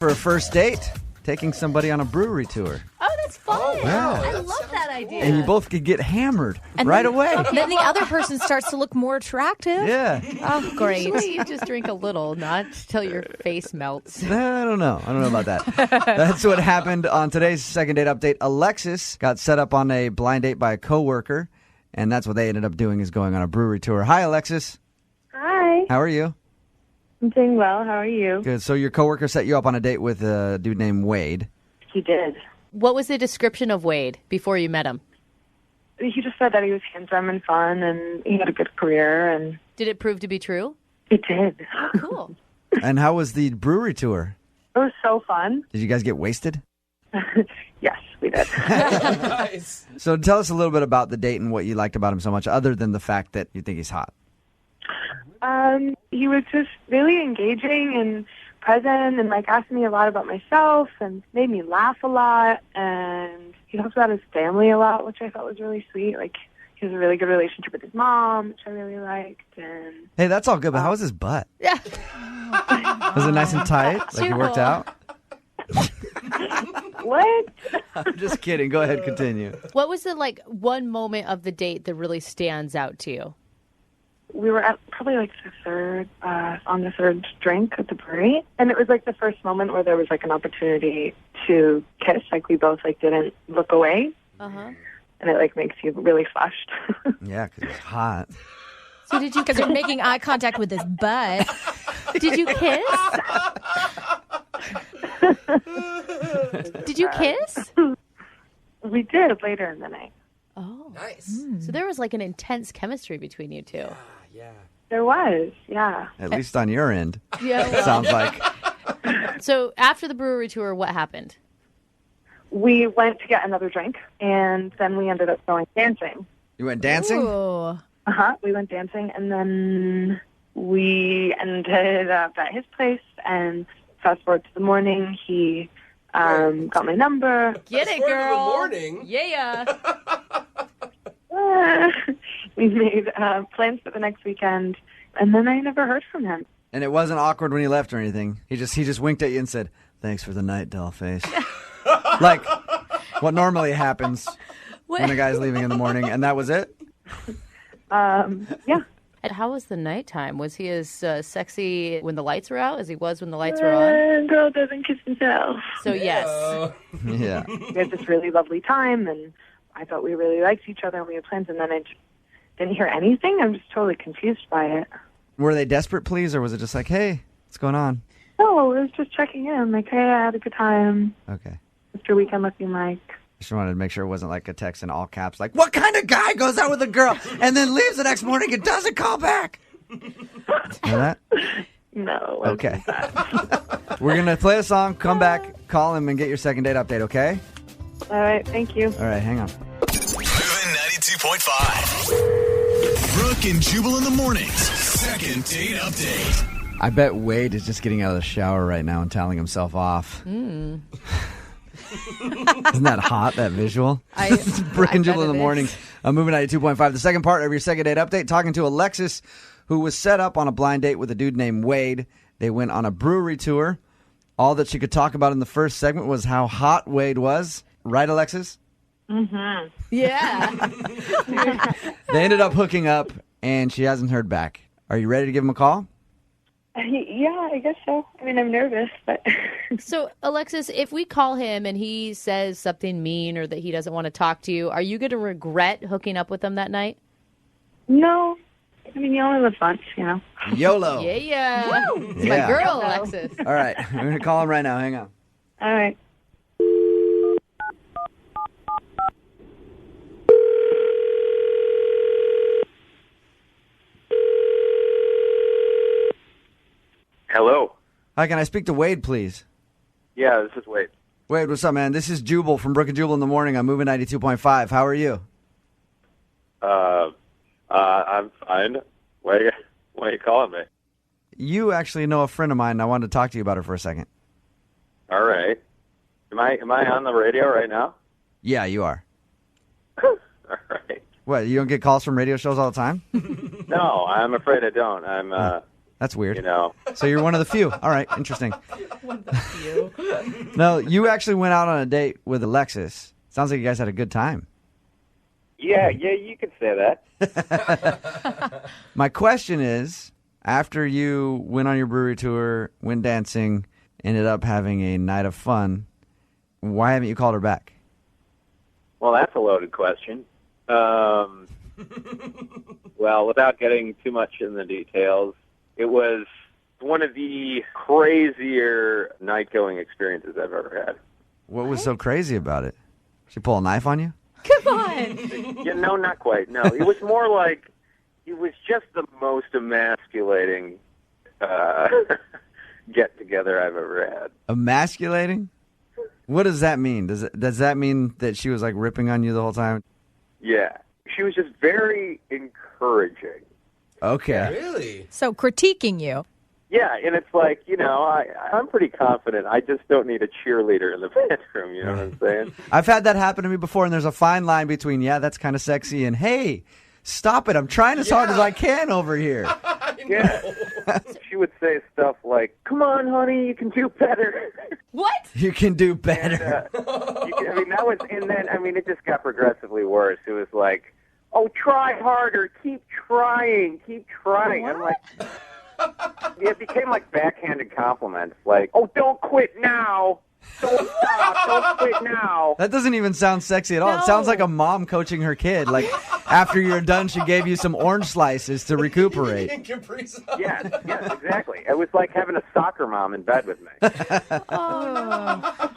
For a first date, taking somebody on a brewery tour. Oh, that's fun. Oh, wow. I love that idea. And you both could get hammered And right then- away. Then the other person starts to look more attractive. Yeah. Oh, great. Usually you just drink a little, not till your face melts. I don't know about that. That's what happened on today's second date update. Alexis got set up on a blind date by a coworker, and that's what they ended up doing is going on a brewery tour. Hi, Alexis. Hi. How are you? I'm doing well. How are you? Good. So your coworker set you up on a date with a dude named Wade. He did. What was the description of Wade before you met him? He just said that he was handsome and fun, and he had a good career, and Did it prove to be true? it did. Cool. And how was the brewery tour? It was so fun. Did you guys get wasted? Yes, we did. Nice. So tell us a little bit about the date and what you liked about him so much, other than the fact that you think he's hot. He was just really engaging and present, and asked me a lot about myself, and made me laugh a lot. And he talked about his family a lot, which I thought was really sweet. He has a really good relationship with his mom, which I really liked. And Hey, that's all good, but how was his butt? Yeah. Was it nice and tight? Like he worked out? what? I'm just kidding. Go ahead, continue. What was the one moment of the date that really stands out to you? We were at probably on the third drink at the brewery, and it was the first moment where there was an opportunity to kiss. We both didn't look away, Uh-huh. and it makes you really flushed. Yeah, because he's hot. So did you, because you're making eye contact with his butt. Did you kiss? Did you kiss? We did later in the night. Oh. Nice. So there was an intense chemistry between you two. Yeah. There was, yeah. At least on your end. Yeah. Sounds like. So after the brewery tour, what happened? We went to get another drink, and then we ended up going dancing. You went dancing? Ooh. We went dancing, and then we ended up at his place, and fast forward to the morning, he got my number. Get it, Fast forward to the girl. morning. Yeah. We made plans for the next weekend, and then I never heard from him. And it wasn't awkward when he left or anything. He just winked at you and said, "Thanks for the night, dollface." Like what normally happens when a guy's leaving in the morning, and that was it? Yeah. And how was the nighttime? Was he as sexy when the lights were out as he was when the lights were on? Girl doesn't kiss and tell. So yes. Yeah. We had this really lovely time, and I thought we really liked each other, and we had plans, and then I just didn't hear anything. I'm just totally confused by it. Were they desperate pleas, or was it just like, hey, what's going on? No, it was just checking in. Hey, I had a good time. Okay. What's your weekend looking like? Just wanted to make sure it wasn't like a text in all caps, like, what kind of guy goes out with a girl and then leaves the next morning and doesn't call back? Know that? No. Okay. We're going to play a song, come back, call him, and get your second date update, okay? All right, thank you. All right, hang on. Moving 92.5. Brooke and Jubal in the mornings. Second date update. I bet Wade is just getting out of the shower right now and toweling himself off. Isn't that hot, that visual? Brooke and Jubal in the morning. I'm moving 92.5. The second part of your second date update, talking to Alexis, who was set up on a blind date with a dude named Wade. They went on a brewery tour. All that she could talk about in the first segment was how hot Wade was. Right, Alexis? Mm-hmm. Yeah. They ended up hooking up, and she hasn't heard back. Are you ready to give him a call? Yeah, I guess so. I mean, I'm nervous, but... So, Alexis, if we call him and he says something mean or that he doesn't want to talk to you, are you going to regret hooking up with him that night? No. I mean, you only live once, YOLO. Yeah. It's Yeah. my girl, YOLO. Alexis. All right, I'm going to call him right now. Hang on. All right. Hello. Hi, can I speak to Wade, please? Yeah, this is Wade. Wade, what's up, man? This is Jubal from Brooke and Jubal in the morning. I'm moving 92.5. How are you? I'm fine. Why are you calling me? You actually know a friend of mine, and I wanted to talk to you about her for a second. All right. Am I on the radio right now? Yeah, you are. All right. What, you don't get calls from radio shows all the time? No, I'm afraid I don't. I'm That's weird. You know. So you're one of the few. All right, interesting. One of the few. No, you actually went out on a date with Alexis. Sounds like you guys had a good time. Yeah, you could say that. My question is, after you went on your brewery tour, went dancing, ended up having a night of fun, why haven't you called her back? Well, that's a loaded question. Well, without getting too much in the details, it was one of the crazier night-going experiences I've ever had. What was so crazy about it? She pull a knife on you? Come on. Yeah, no, not quite. No, it was more like it was just the most emasculating get-together I've ever had. Emasculating? What does that mean? Does that mean that she was like ripping on you the whole time? Yeah, she was just very encouraging. Okay. Really? So critiquing you. Yeah, and it's like, you know, I'm pretty confident. I just don't need a cheerleader in the bedroom, you know what I'm saying? I've had that happen to me before, and there's a fine line between, yeah, that's kind of sexy, and hey, stop it. I'm trying as hard as I can over here. Yeah. She would say stuff like, come on, honey, you can do better. What? You can do better. It just got progressively worse. It was like, oh, try harder, keep trying. What? I'm like, it became like backhanded compliments, like, oh, don't quit now. Don't stop, don't quit now. That doesn't even sound sexy at all. It sounds like a mom coaching her kid. Like, after you're done, she gave you some orange slices to recuperate. Yes, exactly. It was like having a soccer mom in bed with me. I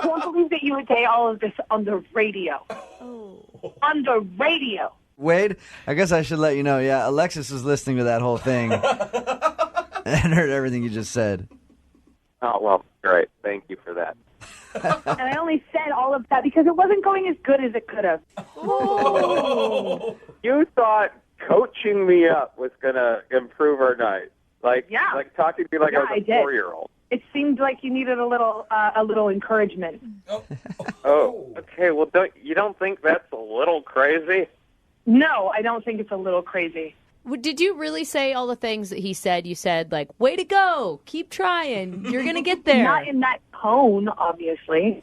can't believe that you would say all of this on the radio. On the radio. Wade, I guess I should let you know, yeah, Alexis was listening to that whole thing and heard everything you just said. Oh, well, great. Thank you for that. And I only said all of that because it wasn't going as good as it could have. You thought coaching me up was going to improve our night. Like talking to me like I was a 4-year-old. It seemed like you needed a little encouragement. Oh, okay. Well, you don't think that's a little crazy? No, I don't think it's a little crazy. Did you really say all the things that he said? You said, like, way to go, keep trying, you're going to get there. Not in that tone, obviously.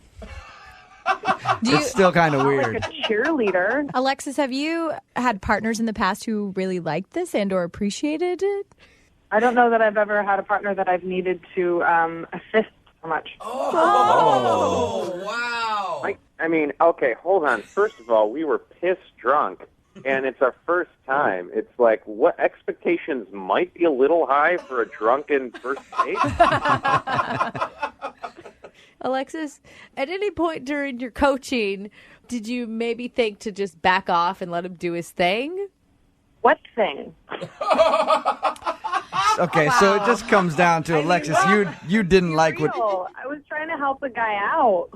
It's still kind of weird. Like a cheerleader. Alexis, have you had partners in the past who really liked this and or appreciated it? I don't know that I've ever had a partner that I've needed to assist so much. Oh, wow. Okay, hold on. First of all, we were piss drunk, and it's our first time. It's like, what expectations might be a little high for a drunken first date? Alexis, at any point during your coaching, did you maybe think to just back off and let him do his thing? What thing? Okay, so it just comes down to Alexis. You didn't like what. I was trying to help the guy out.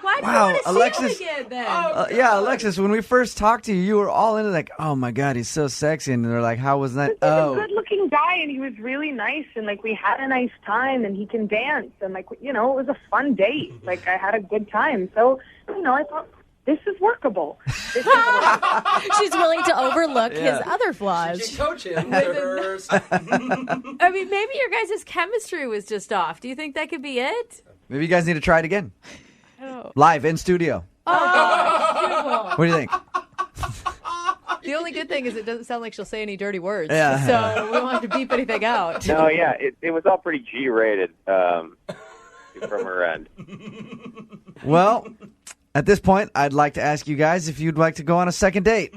Why do you want to Alexis. see him again then? Yeah, Alexis. When we first talked to you, you were all into like, oh my god, he's so sexy, and they're like, how was that? He's a good-looking guy, and he was really nice, and like we had a nice time, and he can dance, and like it was a fun date. Like I had a good time, so I thought. This is workable. She's willing to overlook his other flaws. She can coach him. I mean, maybe your guys' chemistry was just off. Do you think that could be it? Maybe you guys need to try it again. Oh. Live in studio. Oh, What do you think? the only good thing is it doesn't sound like she'll say any dirty words. Yeah. So we won't have to beep anything out. No, yeah, it was all pretty G-rated from her end. Well, at this point, I'd like to ask you guys if you'd like to go on a second date.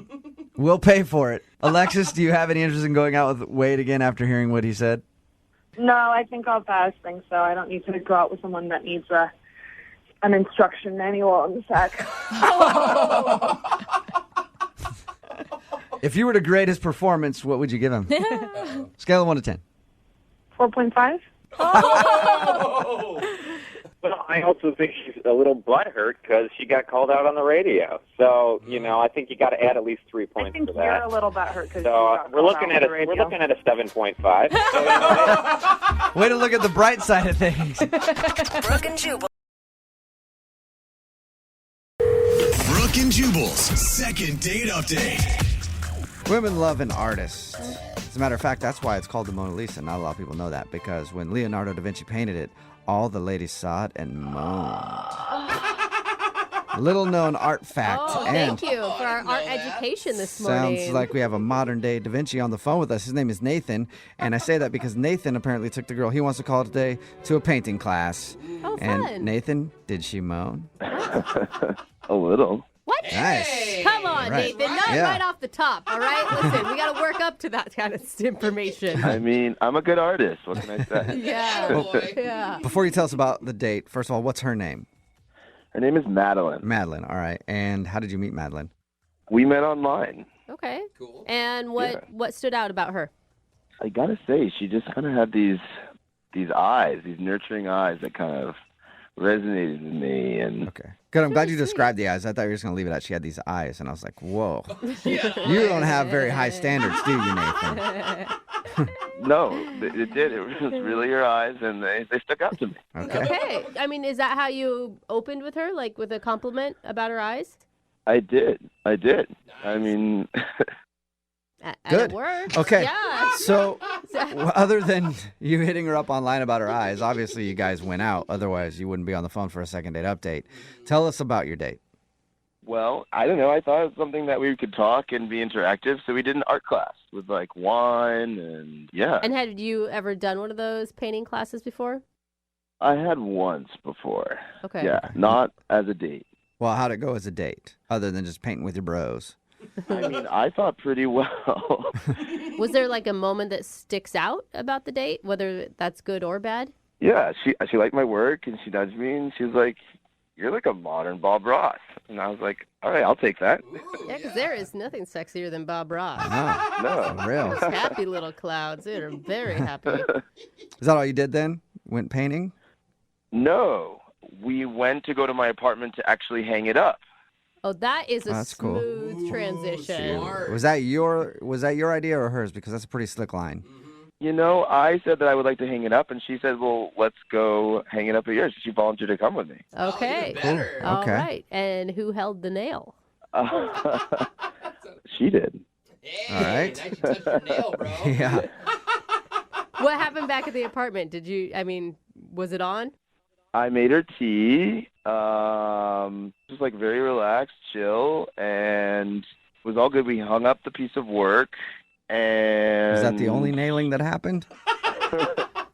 We'll pay for it. Alexis, do you have any interest in going out with Wade again after hearing what he said? No, I think I'll pass. Think so. I don't need to go out with someone that needs an instruction manual on the sack. If you were to grade his performance, what would you give him? Scale of 1 to 10. 4.5. Oh! Well, I also think she's a little butthurt because she got called out on the radio. So, I think you got to add at least 3 points I think for you're that. a little butthurt because So we're looking at a 7.5. Way to look at the bright side of things. Brooke and Jubal. Brooke and Jubal's second date update. Women love an artist. As a matter of fact, that's why it's called the Mona Lisa. Not a lot of people know that because when Leonardo da Vinci painted it, all the ladies saw it and moaned. Little known art fact. Oh, thank you for our art education this morning. Sounds like we have a modern day Da Vinci on the phone with us. His name is Nathan. And I say that because Nathan apparently took the girl he wants to call today to a painting class. Oh, and fun. Nathan, did she moan? A little. What? Nice. Come on, Right. Nathan. Not Yeah. right off the top, all right? Listen, we got to work up to that kind of information. I mean, I'm a good artist. What can I say? Yeah. Yeah. Before you tell us about the date, first of all, what's her name? Her name is Madeline. Madeline, all right. And how did you meet Madeline? We met online. Okay. Cool. And what stood out about her? I gotta say, she just kind of had these eyes, these nurturing eyes that kind of resonated with me. And Okay. Good. I'm glad you described the eyes. I thought you were just going to leave it at she had these eyes. And I was like, whoa. You don't have very high standards, do you, Nathan? no, it did. It was really her eyes, and they stuck out to me. Okay. Okay. I mean, is that how you opened with her, like with a compliment about her eyes? I did. I mean, Good. It worked. Okay. Yeah. So, other than you hitting her up online about her eyes, obviously you guys went out. Otherwise, you wouldn't be on the phone for a second date update. Tell us about your date. well, I don't know. I thought it was something that we could talk and be interactive, so we did an art class with like wine and yeah. And had you ever done one of those painting classes before? I had once before. Okay. Yeah, not as a date. Well, how'd it go as a date, other than just painting with your bros? I mean, I thought pretty well. Was there like a moment that sticks out about the date, whether that's good or bad? Yeah, she liked my work, and she nudged me, and she was like, "You're like a modern Bob Ross." And I was like, "All right, I'll take that." Yeah, because there is nothing sexier than Bob Ross. No, No. for real. Those happy little clouds. They're very happy. Is that all you did then? Went painting? No, we went to go to my apartment to actually hang it up. Oh, that is a That's cool. smooth transition. Was that your idea or hers? Because that's a pretty slick line. You know, I said that I would like to hang it up, and she said, "Well, let's go hang it up at yours." She volunteered to come with me. Okay. Better. All Okay. right. And who held the nail? She did. Hey, All right. nice you touched your nail, bro. Yeah. What happened back at the apartment? Was it on? I made her tea, just like very relaxed, chill, and it was all good. We hung up the piece of work, and Is that the only nailing that happened?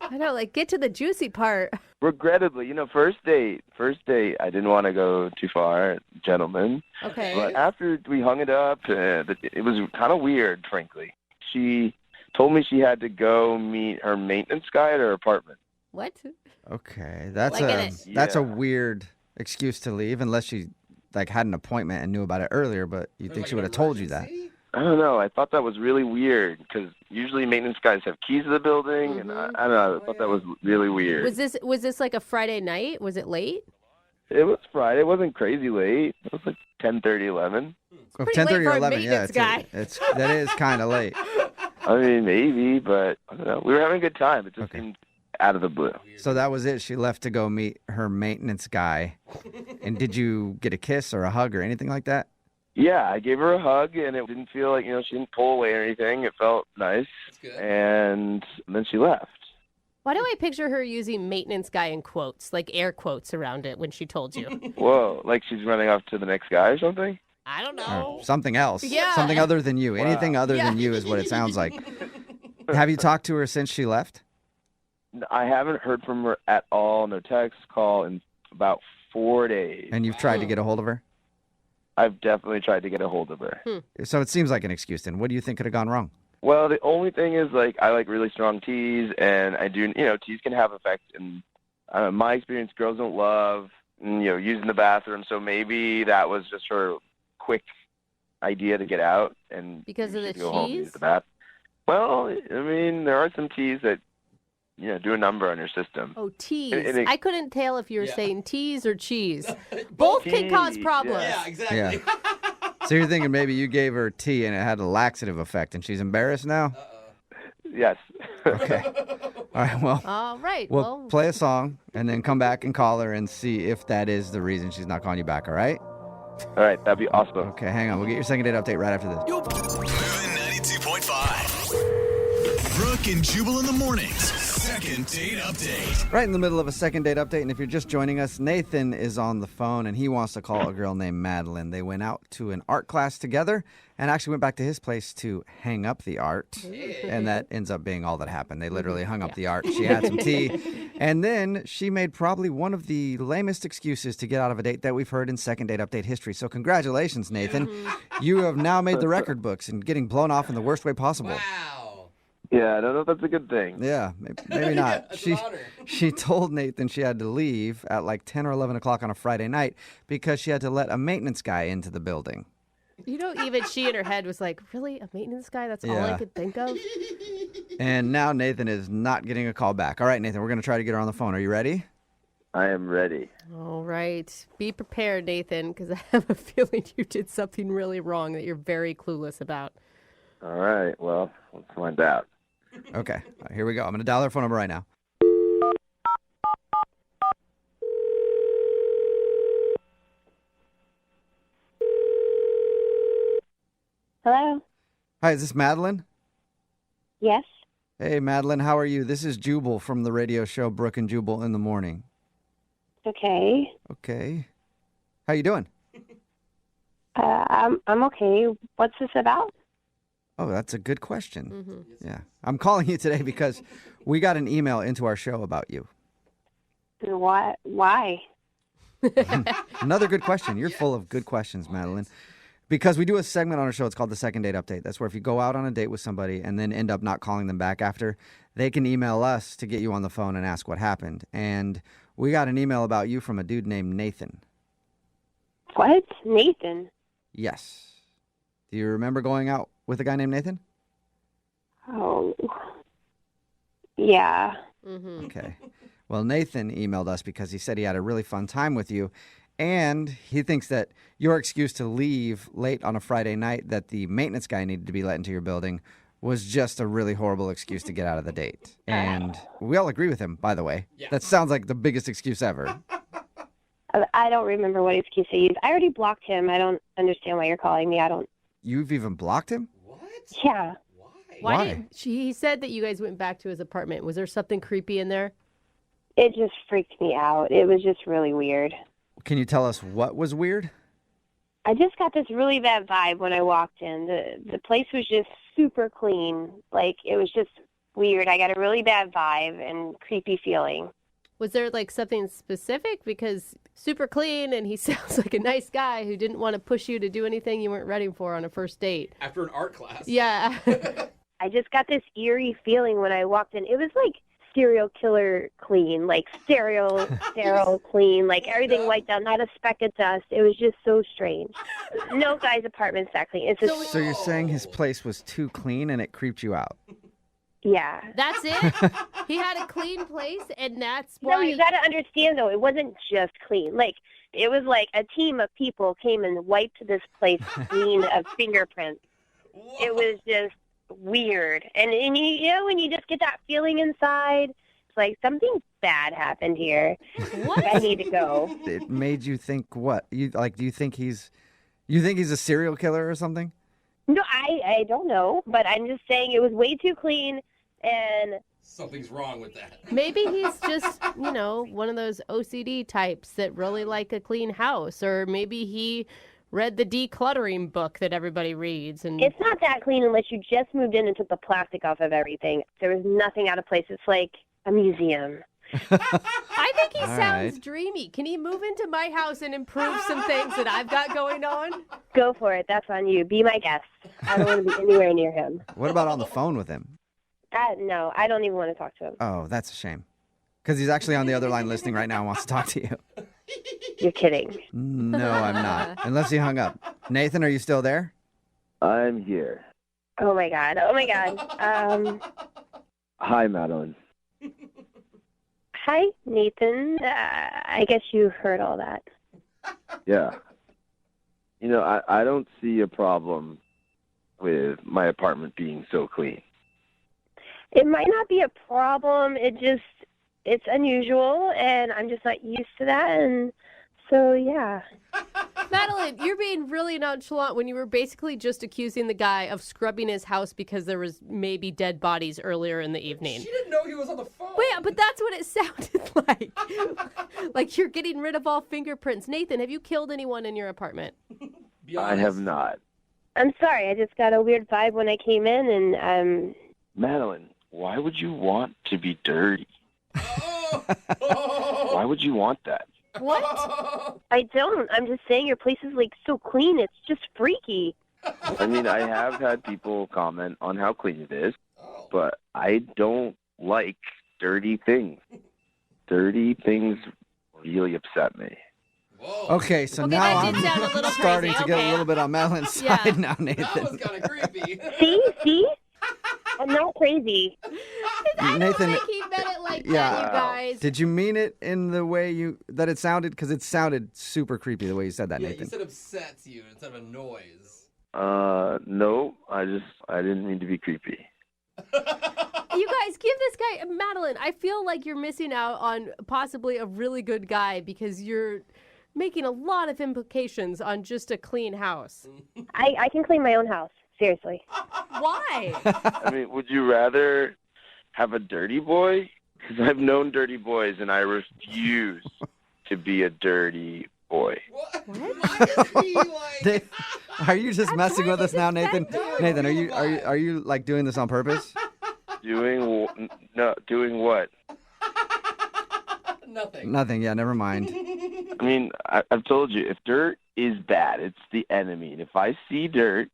I know, like, get to the juicy part. regrettably, first date, I didn't want to go too far, gentlemen. Okay. But after we hung it up, it was kind of weird, frankly. She told me she had to go meet her maintenance guy at her apartment. What? Okay, that's Like that's a Yeah. weird excuse to leave, unless she had an appointment and knew about it earlier. But you think Like she an would have told you that? emergency? I don't know. I thought that was really weird because usually maintenance guys have keys to the building, and I don't know. I thought that was really weird. Was this like a Friday night? Was it late? It was Friday. It wasn't crazy late. It was like 10:30, 11. Well, pretty late 10:30 or for a 11, yeah, maintenance guy. that is kind of late. I mean, maybe, but I don't know. We were having a good time. It just seemed out of the blue. So that was it. She left to go meet her maintenance guy. And did you get a kiss or a hug or anything like that? Yeah, I gave her a hug, and it didn't feel like, she didn't pull away or anything. It felt nice. That's good. And then she left. Why do I picture her using maintenance guy in quotes, like air quotes around it when she told you? Whoa, like she's running off to the next guy or something? I don't Or know. something else? Yeah. Something other than you. Anything other Yeah. than you is what it sounds like. Have you talked to her since she left? I haven't heard from her at all. No text, call in about 4 days. And you've tried to get a hold of her? I've definitely tried to get a hold of her. So it seems like an excuse then. What do you think could have gone wrong? Well, the only thing is, I like really strong teas, and I do, teas can have effect. And my experience, girls don't love, using the bathroom. So maybe that was just her quick idea to get out and Because of the go home and cheese? use the bath. Well, I mean, there are some teas that, do a number on your system. Oh, tease. And it- I couldn't tell if you were Yeah. saying tease or cheese. Both can cause Tease, problems. Yeah, exactly. Yeah. So you're thinking maybe you gave her tea and it had a laxative effect and she's embarrassed now? Yes. Okay. All right, well, All right. we'll play a song and then come back and call her and see if that is the reason she's not calling you back, all right? All right, that'd be awesome. Okay, hang on. We'll get your second date update right after this. Moving 92.5. Brooke and Jubal in the mornings. Second date update. Right in the middle of a second date update, and if you're just joining us, Nathan is on the phone, and he wants to call a girl named Madeline. They went out to an art class together and actually went back to his place to hang up the art, and that ends up being all that happened. They literally hung up the art. She had some tea, and then she made probably one of the lamest excuses to get out of a date that we've heard in second date update history. So congratulations, Nathan. You have now made the record books and getting blown off in the worst way possible. Wow. Yeah, I don't know if that's a good thing. Yeah, maybe not. That's an honor. She told Nathan she had to leave at like 10 or 11 o'clock on a Friday night because she had to let a maintenance guy into the building. You know, even she in her head was like, really? A maintenance guy? That's all I could think of? And now Nathan is not getting a call back. All right, Nathan, we're going to try to get her on the phone. Are you ready? I am ready. All right. Be prepared, Nathan, because I have a feeling you did something really wrong that you're very clueless about. All right, well, let's find out. Okay, all right, here we go. I'm going to dial her phone number right now. Hello? Hi, is this Madeline? Yes? Hey, Madeline, how are you? This is Jubal from the radio show Brooke and Jubal in the Morning. Okay. Okay. How you doing? I'm okay. What's this about? Oh, that's a good question. Yeah. I'm calling you today because we got an email into our show about you. What? Why? Another good question. You're full of good questions, Madeline. Because we do a segment on our show. It's called the Second Date Update. That's where if you go out on a date with somebody and then end up not calling them back after, they can email us to get you on the phone and ask what happened. And we got an email about you from a dude named Nathan. What? Nathan? Yes. Do you remember going out with a guy named Nathan? Oh. Yeah. Okay. Well, Nathan emailed us because he said he had a really fun time with you, and he thinks that your excuse to leave late on a Friday night that the maintenance guy needed to be let into your building was just a really horrible excuse to get out of the date. And we all agree with him, by the way. Yeah. That sounds like the biggest excuse ever. I don't remember what excuse I used. I already blocked him. I don't understand why you're calling me. I don't. You've even blocked him? What? Yeah. Why? He said that you guys went back to his apartment. Was there something creepy in there? It just freaked me out. It was just really weird. Can you tell us what was weird? I just got this really bad vibe when I walked in. The place was just super clean. Like, it was just weird. I got a really bad vibe and creepy feeling. Was there like something specific? Because super clean and he sounds like a nice guy who didn't want to push you to do anything you weren't ready for on a first date. After an art class. Yeah. I just got this eerie feeling when I walked in. It was like serial killer clean, like sterile clean, like everything wiped out, not a speck of dust. It was just so strange. No guy's apartment's that clean. It's just, So you're saying his place was too clean and it creeped you out? yeah. That's it? He had a clean place and that's why... No, you got to understand, though, it wasn't just clean. Like, it was like a team of people came and wiped this place clean of fingerprints. Whoa. It was just weird. And you know, when you just get that feeling inside, it's like something bad happened here. What? I need to go. It made you think what? Do you think he's a serial killer or something? No, I don't know, but I'm just saying it was way too clean and... Something's wrong with that. Maybe he's just, one of those OCD types that really like a clean house. Or maybe he read the decluttering book that everybody reads. And it's not that clean unless you just moved in and took the plastic off of everything. There was nothing out of place. It's like a museum. I think he All sounds right. dreamy. Can he move into my house and improve some things that I've got going on? Go for it. That's on you. Be my guest. I don't want to be anywhere near him. What about on the phone with him? No, I don't even want to talk to him. Oh, that's a shame. Because he's actually on the other line listening right now and wants to talk to you. You're kidding. No, I'm not. Unless he hung up. Nathan, are you still there? I'm here. Oh, my God. Oh, my God. Hi, Madeline. Hi, Nathan. I guess you heard all that. Yeah. I don't see a problem with my apartment being so clean. It might not be a problem. It's unusual, and I'm just not used to that. And so, yeah. Madeline, you're being really nonchalant when you were basically just accusing the guy of scrubbing his house because there was maybe dead bodies earlier in the evening. She didn't know he was on the phone. Wait, but that's what it sounded like. Like you're getting rid of all fingerprints. Nathan, have you killed anyone in your apartment? I have not. I'm sorry. I just got a weird vibe when I came in, and Madeline, why would you want to be dirty? Why would you want that? What? I don't. I'm just saying your place is like so clean. It's just freaky. I mean, I have had people comment on how clean it is, but I don't like dirty things. Dirty things really upset me. Okay, so now I'm starting to get a little bit on Madeline's side now, Nathan. That was kind of creepy. See? I'm not crazy. I Nathan, don't think he meant it like that, you guys. Did you mean it in the way that it sounded? Because it sounded super creepy the way you said that, Yeah, Nathan. you said upsets you instead of a noise. No, I didn't mean to be creepy. You guys, give this guy, Madeline, I feel like you're missing out on possibly a really good guy because you're making a lot of implications on just a clean house. I can clean my own house. Seriously. Why? I mean, would you rather have a dirty boy? Because I've known dirty boys, and I refuse to be a dirty boy. Are you just messing with us now, Nathan? Nathan, are you like doing this on purpose? Doing what? Nothing. Yeah, never mind. I mean, I've told you, if dirt is bad, it's the enemy. And if I see dirt,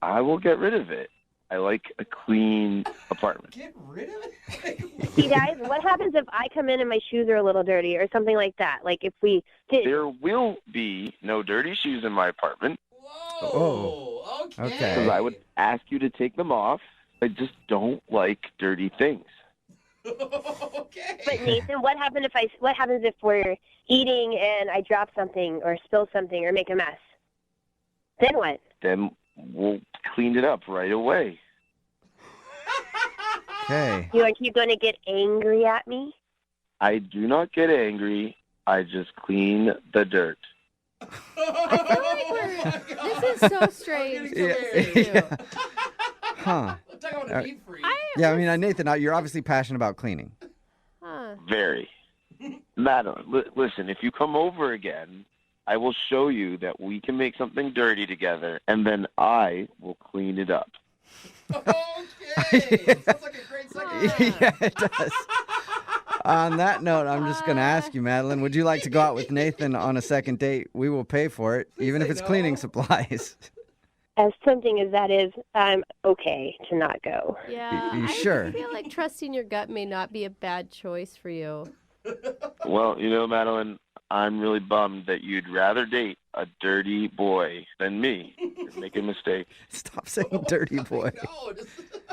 I will get rid of it. I like a clean apartment. Get rid of it? See, guys, what happens if I come in and my shoes are a little dirty or something like that? Like if we did. There will be no dirty shoes in my apartment. Whoa. Okay. Because I would ask you to take them off. I just don't like dirty things. Okay. But Nathan, what happens if we're eating and I drop something or spill something or make a mess? Then what? Then we'll clean it up right away. Okay. Aren't you going to get angry at me? I do not get angry. I just clean the dirt. I feel like this is so strange. Yeah. Huh. Talk about a meat freak. Yeah, I mean, Nathan, you're obviously passionate about cleaning. Very. Madeline, listen, if you come over again, I will show you that we can make something dirty together, and then I will clean it up. Okay. Sounds like a great second. Yeah, it does. On that note, I'm just going to ask you, Madeline, would you like to go out with Nathan on a second date? We will pay for it, even if it's cleaning supplies. As tempting as that is, I'm okay to not go. Yeah. You sure? I feel like trusting your gut may not be a bad choice for you. Well, Madeline, I'm really bummed that you'd rather date a dirty boy than me. You're making a mistake. Stop saying dirty boy.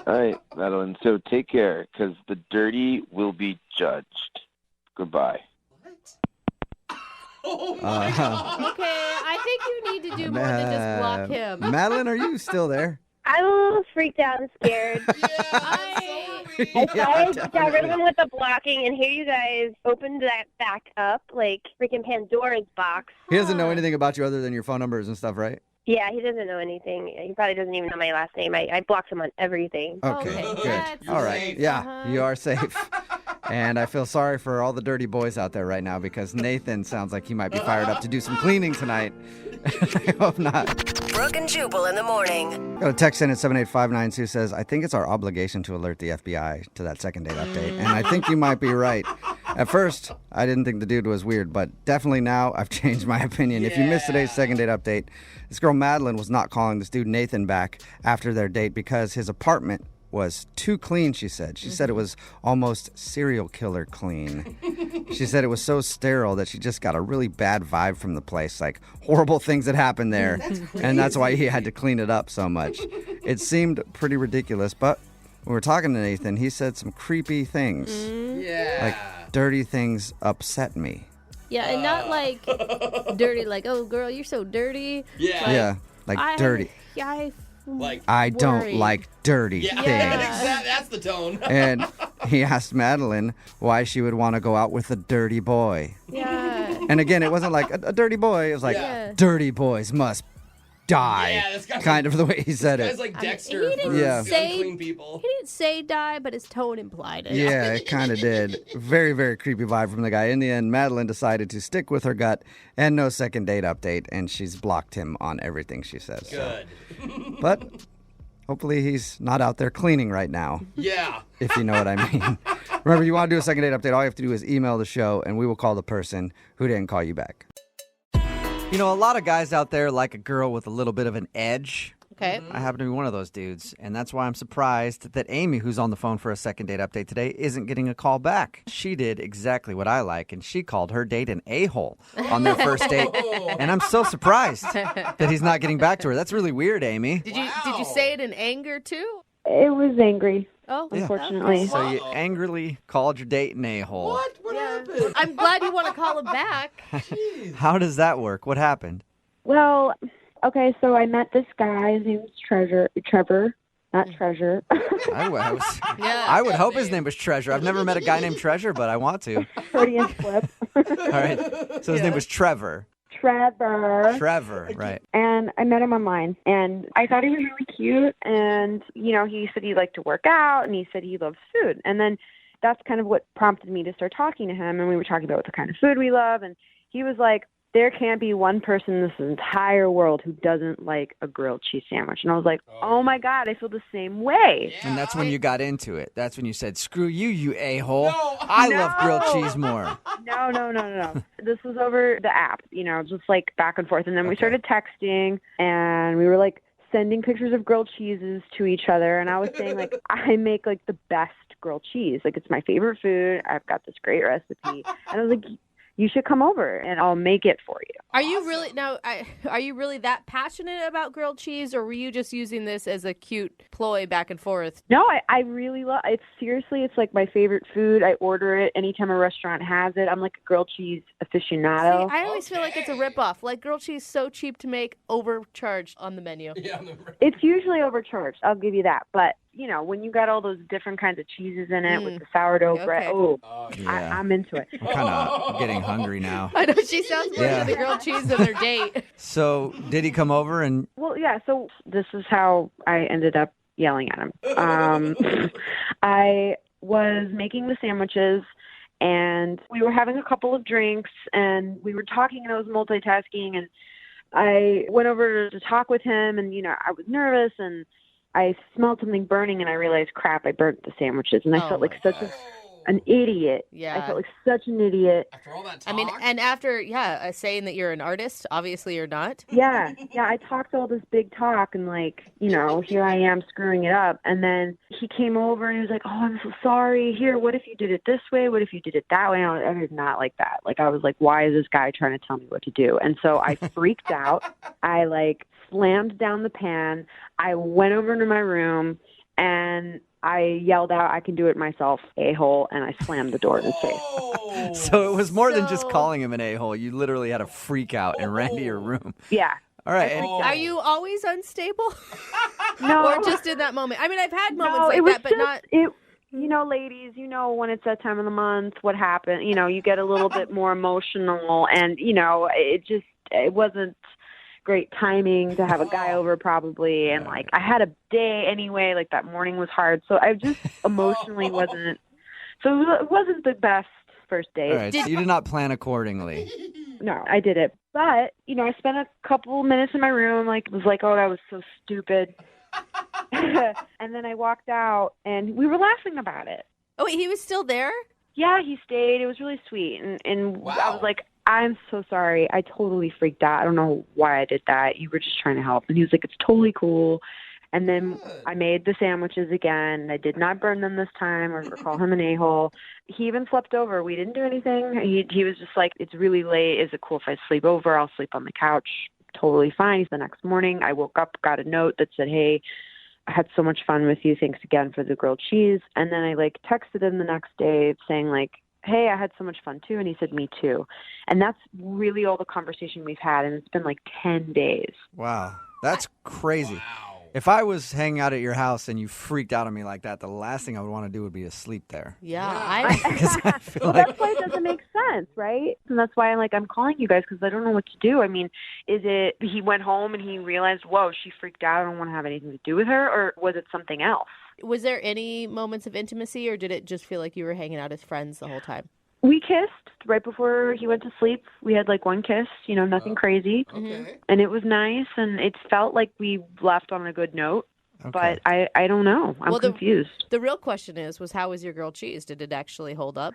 All right, Madeline, so take care, because the dirty will be judged. Goodbye. Oh, my God. Okay, I think you need to do more than just block him. Madeline, are you still there? I'm a little freaked out and scared. I got rid of him with the blocking, and here you guys opened that back up like freaking Pandora's box. He doesn't know anything about you other than your phone numbers and stuff, right? Yeah, he doesn't know anything. He probably doesn't even know my last name. I blocked him on everything. Okay, good. that's All right. safe. Yeah, you are safe. And I feel sorry for all the dirty boys out there right now because Nathan sounds like he might be fired up to do some cleaning tonight. I hope not. Brooke and Jubal in the morning. Got a text in at 78592 says, I think it's our obligation to alert the FBI to that second date update. And I think you might be right. At first, I didn't think the dude was weird, but definitely now I've changed my opinion. If you missed today's second date update, this girl Madeline was not calling this dude Nathan back after their date because his apartment was too clean, she said. She said it was almost serial killer clean. She said it was so sterile that she just got a really bad vibe from the place, like horrible things had happened there. And that's why he had to clean it up so much. It seemed pretty ridiculous, but when we were talking to Nathan, he said some creepy things. Yeah. Like, dirty things upset me. Yeah, and not like dirty, like, oh, girl, you're so dirty. Yeah. Like dirty. I don't worry. like dirty things. Exactly. That's the tone. And he asked Madeline why she would want to go out with a dirty boy. Yeah. And again, it wasn't like a dirty boy. It was like, dirty boys must die. Yeah, this guy's kind of the way he said This it. guy's like Dexter he for didn't say unclean people. He didn't say die, but his tone implied it. Yeah, it kind of did. Very, very creepy vibe from the guy. In the end, Madeline decided to stick with her gut and no second date update, and she's blocked him on everything she says. Good. So. But hopefully he's not out there cleaning right now. Yeah. If you know what I mean. Remember, you want to do a second date update, all you have to do is email the show, and we will call the person who didn't call you back. You know, a lot of guys out there like a girl with a little bit of an edge. Okay. I happen to be one of those dudes, and that's why I'm surprised that Amy, who's on the phone for a second date update today, isn't getting a call back. She did exactly what I like, and she called her date an a-hole on their first date, and I'm so surprised that he's not getting back to her. That's really weird, Amy. Did you say it in anger too? It was angry. Oh, unfortunately. So you angrily called your date an a-hole. What happened? I'm glad you want to call him back. How does that work? What happened? Well, okay, so I met this guy. His name was Trevor, not Treasure. I would hope his name was Treasure. I've never met a guy named Treasure, but I want to. Freudian slip. All right. So his name was Trevor. Trevor, right. And I met him online, and I thought he was really cute, and, you know, he said he liked to work out, and he said he loves food. And then that's kind of what prompted me to start talking to him, and we were talking about what the kind of food we love, and he was like, there can't be one person in this entire world who doesn't like a grilled cheese sandwich. And I was like, oh my God, I feel the same way. And that's when you got into it. That's when you said, screw you, you a-hole. I love grilled cheese more. No. This was over the app, you know, just like back and forth. And then we started texting, and we were like sending pictures of grilled cheeses to each other. And I was saying, like, I make like the best grilled cheese. Like, it's my favorite food. I've got this great recipe. And I was like, you should come over and I'll make it for you. Are you really are you really that passionate about grilled cheese, or were you just using this as a cute ploy back and forth? No, I really love it. Seriously, it's like my favorite food. I order it anytime a restaurant has it. I'm like a grilled cheese aficionado. See, I always feel like it's a ripoff. Like, grilled cheese so cheap to make, overcharged on the menu. Yeah, it's usually overcharged. I'll give you that. But you know, when you got all those different kinds of cheeses in it with the sourdough bread, I'm into it. I'm kind of getting hungry now. I know, she sounds more into the grilled cheese than their date. So did he come over and... Well, yeah, so this is how I ended up yelling at him. I was making the sandwiches, and we were having a couple of drinks, and we were talking, and I was multitasking, and I went over to talk with him, and, you know, I was nervous, and I smelled something burning, and I realized, crap, I burnt the sandwiches, and I felt like such an idiot. Yeah. I felt like such an idiot. After all that talk? I mean, and after, saying that you're an artist, obviously you're not. Yeah, I talked all this big talk, and, like, you know, here I am screwing it up. And then he came over, and he was like, oh, I'm so sorry. Here, what if you did it this way? What if you did it that way? And I did not like that. Like, I was like, why is this guy trying to tell me what to do? And so I freaked out. I, like, slammed down the pan. I went over into my room, and I yelled out, I can do it myself, a-hole, and I slammed the door in his face. So it was more than just calling him an a-hole. You literally had a freak out and ran to your room. Yeah. All right. And Are you always unstable? No. Or just in that moment? I mean, I've had moments like it was that, but just, not... You know, ladies, you know when it's that time of the month, what happened. You know, you get a little bit more emotional, and, you know, it wasn't great timing to have a guy over probably, and like I had a day anyway, like that morning was hard, so I just emotionally wasn't the best first date. All right, so you did not plan accordingly. No, I did it, but you know, I spent a couple minutes in my room, like was like, oh, that was so stupid. And then I walked out, and we were laughing about it. Oh, wait, he was still there? Yeah, he stayed. It was really sweet, and wow. I was like, I'm so sorry. I totally freaked out. I don't know why I did that. You were just trying to help. And he was like, it's totally cool. And then I made the sandwiches again. I did not burn them this time or call him an a-hole. He even slept over. We didn't do anything. He was just like, it's really late. Is it cool if I sleep over? I'll sleep on the couch. Totally fine. The next morning, I woke up, got a note that said, hey, I had so much fun with you. Thanks again for the grilled cheese. And then I like texted him the next day saying like, hey, I had so much fun too. And he said, me too. And that's really all the conversation we've had. And it's been like 10 days. Wow. That's crazy. Wow. If I was hanging out at your house and you freaked out on me like that, the last thing I would want to do would be to sleep there. Yeah, I feel Well, like that's why it doesn't make sense, right? And that's why I'm calling you guys because I don't know what to do. I mean, is it he went home and he realized, whoa, she freaked out, I don't want to have anything to do with her, or was it something else? Was there any moments of intimacy, or did it just feel like you were hanging out as friends the whole time? We kissed right before he went to sleep. We had one kiss, nothing crazy. Okay. And it was nice, and it felt like we left on a good note. Okay. But I don't know. I'm confused. The real question was how was your grilled cheese? Did it actually hold up?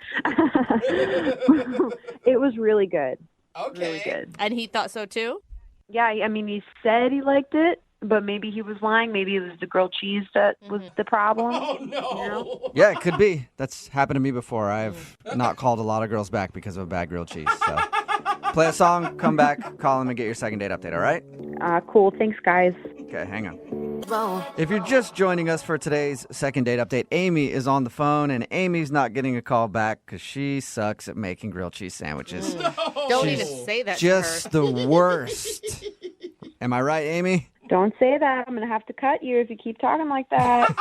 It was really good. Okay. Really good. And he thought so too? Yeah, I mean, he said he liked it, but maybe he was lying. Maybe it was the grilled cheese that was the problem. Oh, no. Yeah, it could be. That's happened to me before. I've not called a lot of girls back because of a bad grilled cheese. So play a song, come back, call them, and get your second date update, all right? Cool. Thanks, guys. Okay, hang on. If you're just joining us for today's second date update, Amy is on the phone, and Amy's not getting a call back because she sucks at making grilled cheese sandwiches. Don't She's even say that Just to her. the worst. Am I right, Amy? Don't say that. I'm going to have to cut you if you keep talking like that.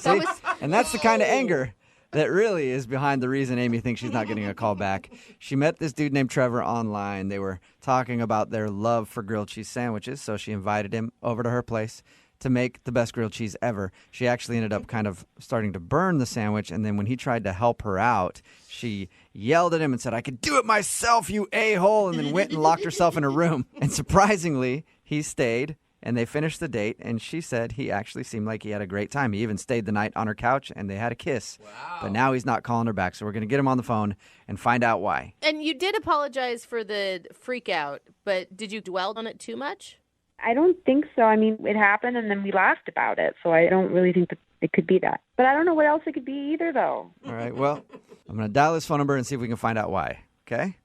See? And that's the kind of anger that really is behind the reason Amy thinks she's not getting a call back. She met this dude named Trevor online. They were talking about their love for grilled cheese sandwiches, so she invited him over to her place to make the best grilled cheese ever. She actually ended up kind of starting to burn the sandwich, and then when he tried to help her out, she yelled at him and said, "I could do it myself, you a-hole," and then went and locked herself in a room. And surprisingly, he stayed. And they finished the date, and she said he actually seemed like he had a great time. He even stayed the night on her couch, and they had a kiss. Wow. But now he's not calling her back, so we're going to get him on the phone and find out why. And you did apologize for the freak out, but did you dwell on it too much? I don't think so. I mean, it happened, and then we laughed about it. So I don't really think that it could be that. But I don't know what else it could be either, though. All right, well, I'm going to dial his phone number and see if we can find out why, okay?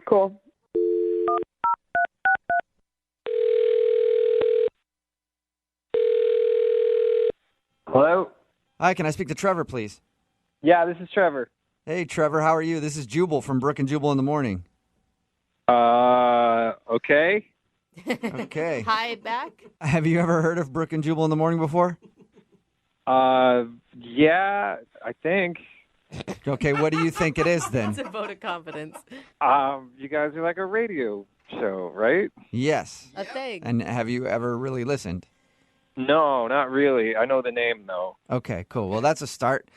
Cool. Hello? Hi, can I speak to Trevor, please? Yeah, this is Trevor. Hey, Trevor, how are you? This is Jubal from Brooke and Jubal in the morning. Okay. Okay. Hi, back. Have you ever heard of Brooke and Jubal in the morning before? Yeah, I think. Okay, what do you think it is then? It's a vote of confidence. You guys are like a radio show, right? Yes. A thing. And have you ever really listened? No, not really. I know the name, though. Okay, cool. Well, that's a start.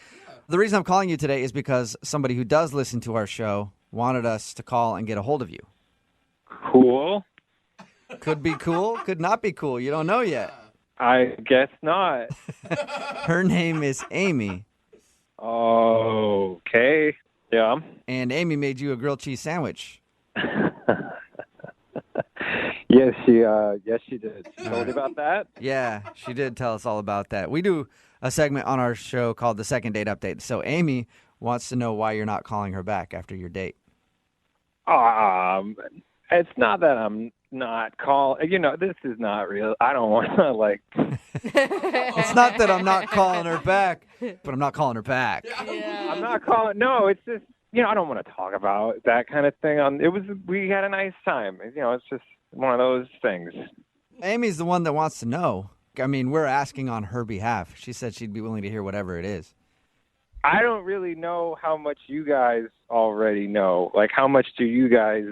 The reason I'm calling you today is because somebody who does listen to our show wanted us to call and get a hold of you. Cool. Could be cool, could not be cool. You don't know yet. I guess not. Her name is Amy. Okay. Yeah. And Amy made you a grilled cheese sandwich. Yes, she did. She told you about that? Yeah, she did tell us all about that. We do a segment on our show called the Second Date Update. So Amy wants to know why you're not calling her back after your date. It's not that I'm not calling. This is not real. I don't want to, It's not that I'm not calling her back, but I'm not calling her back. Yeah. I'm not calling. No, it's just, I don't want to talk about that kind of thing. We had a nice time. It's just one of those things. Amy's the one that wants to know. I mean, we're asking on her behalf. She said she'd be willing to hear whatever it is. I don't really know how much you guys already know. Like, how much do you guys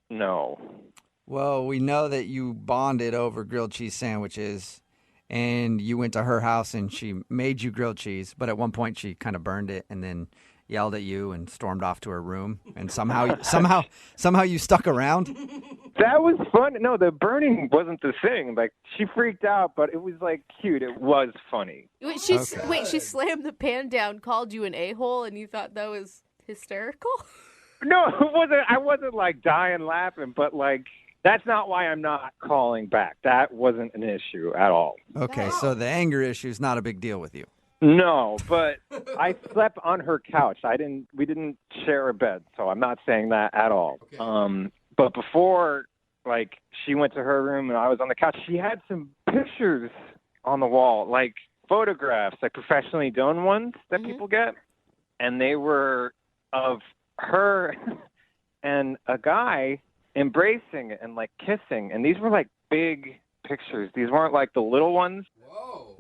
know? Well, we know that you bonded over grilled cheese sandwiches, and you went to her house and she made you grilled cheese, but at one point she kind of burned it and then yelled at you and stormed off to her room, and somehow you stuck around. That was fun. No, the burning wasn't the thing. Like, she freaked out, but it was cute. It was funny. Wait, she slammed the pan down, called you an a-hole, and you thought that was hysterical? No, it wasn't. I wasn't dying laughing, but that's not why I'm not calling back. That wasn't an issue at all. Okay, so the anger issue is not a big deal with you. No, but I slept on her couch. We didn't share a bed, so I'm not saying that at all. Okay. But before, she went to her room and I was on the couch, she had some pictures on the wall, photographs, professionally done ones that people get. And they were of her and a guy embracing and kissing. And these were big pictures. These weren't like the little ones.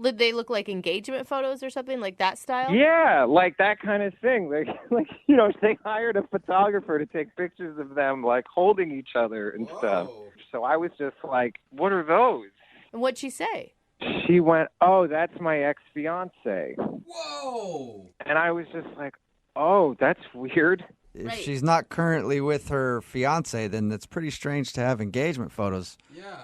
Did they look like engagement photos or something like that style? Yeah, like that kind of thing. Like they hired a photographer to take pictures of them like holding each other and stuff. So I was just like, what are those? And what'd she say? She went, oh, that's my ex-fiance. Whoa! And I was just like, oh, that's weird. If she's not currently with her fiance, then it's pretty strange to have engagement photos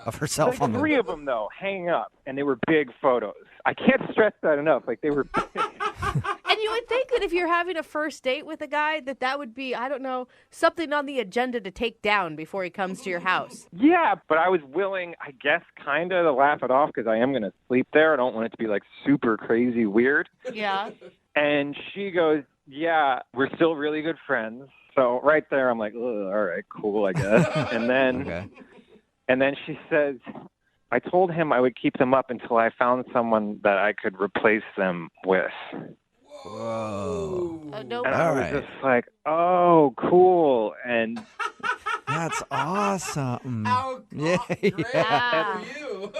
of herself Like on three of them, though, hanging up, and they were big photos. I can't stress that enough. Like, they were big. And you would think that if you're having a first date with a guy, that would be, I don't know, something on the agenda to take down before he comes to your house. Yeah, but I was willing, I guess, kind of to laugh it off because I am going to sleep there. I don't want it to be, like, super crazy weird. Yeah. And she goes, yeah, we're still really good friends. So right there, I'm like, all right, cool, I guess. And then she says, I told him I would keep them up until I found someone that I could replace them with. Whoa. And I was just like, oh, cool. And that's awesome. Yeah.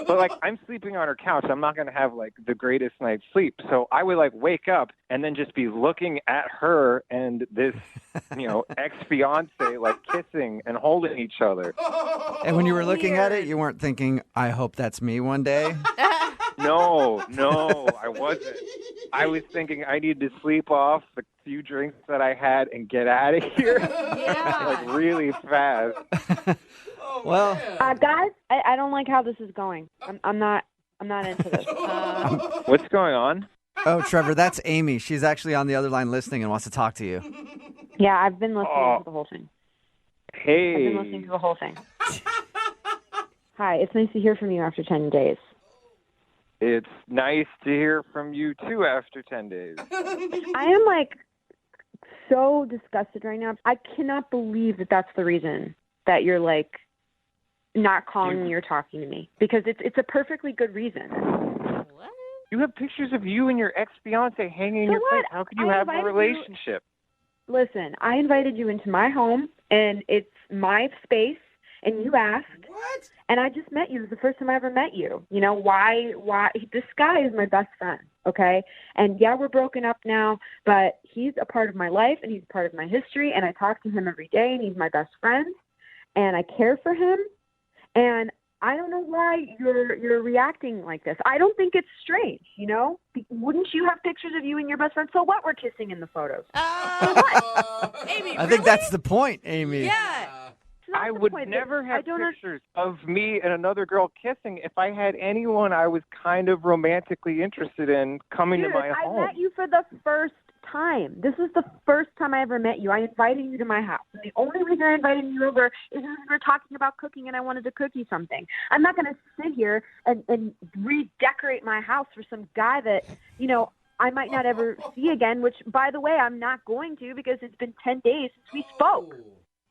But like, I'm sleeping on her couch. I'm not going to have like the greatest night's sleep. So I would like wake up and then just be looking at her and this, ex-fiance like kissing and holding each other. And when you were looking at it, you weren't thinking, I hope that's me one day? No, I wasn't. I was thinking I need to sleep off the few drinks that I had and get out of here like really fast. Well, guys, I don't like how this is going. I'm not into this. What's going on? Oh, Trevor, that's Amy. She's actually on the other line listening and wants to talk to you. Yeah, I've been listening to the whole thing. Hey. I've been listening to the whole thing. Hi, it's nice to hear from you after 10 days. It's nice to hear from you, too, after 10 days. I am, like, so disgusted right now. I cannot believe that that's the reason that you're, like, not calling me or talking to me. Because it's a perfectly good reason. What? You have pictures of you and your ex-fiance hanging in your place. How could you have a relationship? Listen, I invited you into my home, and it's my space. And you asked, what? And I just met you. It was the first time I ever met you. You know, why? This guy is my best friend, okay? And yeah, we're broken up now, but he's a part of my life, and he's a part of my history, and I talk to him every day, and he's my best friend, and I care for him, and I don't know why you're reacting like this. I don't think it's strange, you know? Wouldn't you have pictures of you and your best friend? So what? We're kissing in the photos. Amy, I think that's the point, Amy. Yeah. I would never have pictures of me and another girl kissing if I had anyone I was kind of romantically interested in coming to my home. I met you for the first time. This is the first time I ever met you. I invited you to my house. And the only reason I invited you over is because we were talking about cooking and I wanted to cook you something. I'm not going to sit here and redecorate my house for some guy that, I might not ever see again, which, by the way, I'm not going to because it's been 10 days since we spoke.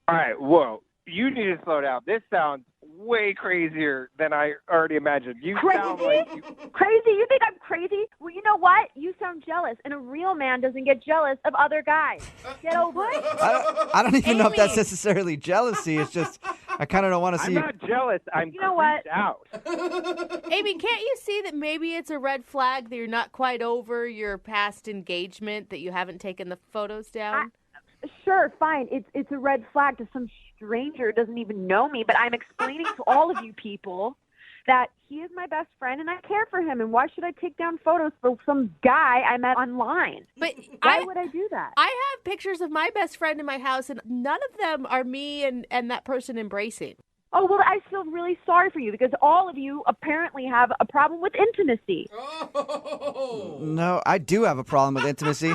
All right, whoa. You need to slow down. This sounds way crazier than I already imagined. You sound like Crazy? You think I'm crazy? Well, you know what? You sound jealous, and a real man doesn't get jealous of other guys. Get over it. I don't even know if that's necessarily jealousy. It's just I kind of don't want to see. I'm not jealous. I'm what? out. Amy, can't you see that maybe it's a red flag that you're not quite over your past engagement, that you haven't taken the photos down? Sure, fine. It's a red flag to some stranger who doesn't even know me, but I'm explaining to all of you people that he is my best friend and I care for him, and why should I take down photos for some guy I met online? But why would I do that? I have pictures of my best friend in my house, and none of them are me and that person embracing. Oh, well, I feel really sorry for you because all of you apparently have a problem with intimacy. No, I do have a problem with intimacy.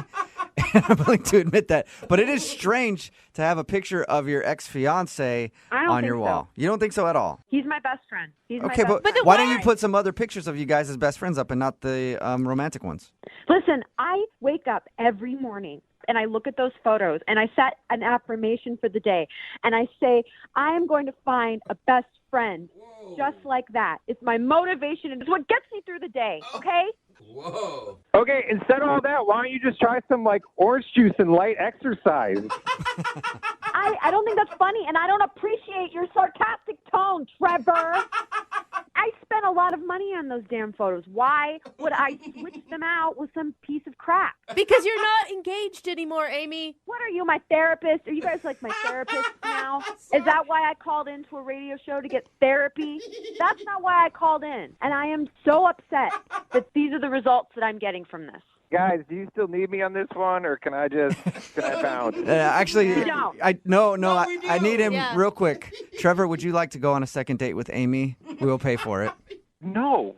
And I'm willing to admit that. But it is strange to have a picture of your ex-fiance on your wall. You don't think so at all? He's my best friend. Okay, but why don't you put some other pictures of you guys as best friends up and not the romantic ones? Listen, I wake up every morning and I look at those photos and I set an affirmation for the day. And I say, I am going to find a best friend just like that. It's my motivation and it's what gets me through the day, okay? Whoa. Okay, instead of all that, why don't you just try some, orange juice and light exercise? I don't think that's funny, and I don't appreciate your sarcastic tone, Trevor. I spent a lot of money on those damn photos. Why would I switch them out with some piece of crap? Because you're not engaged anymore, Amy. What are you, my therapist? Are you guys like my therapist now? Is that why I called into a radio show to get therapy? That's not why I called in. And I am so upset that these are the results that I'm getting from this. Guys, do you still need me on this one, or can I bounce? Actually, No. I need him real quick. Trevor, would you like to go on a second date with Amy? We will pay for it. No.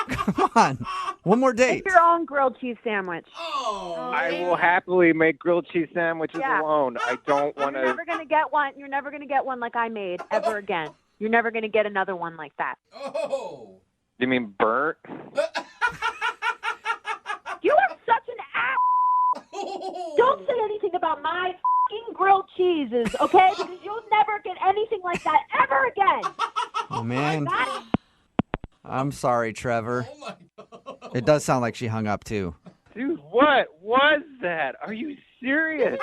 Come on. One more date. Make your own grilled cheese sandwich. I will happily make grilled cheese sandwiches alone. I don't want to. You're never going to get one. You're never going to get one like I made ever again. You're never going to get another one like that. Oh. You mean burnt? You are such an ass. Don't say anything about my fucking grilled cheeses, okay? Because you'll never get anything like that ever again. Oh, man. Got it? I'm sorry, Trevor. Oh my God. It does sound like she hung up, too. Dude, what was that? Are you serious?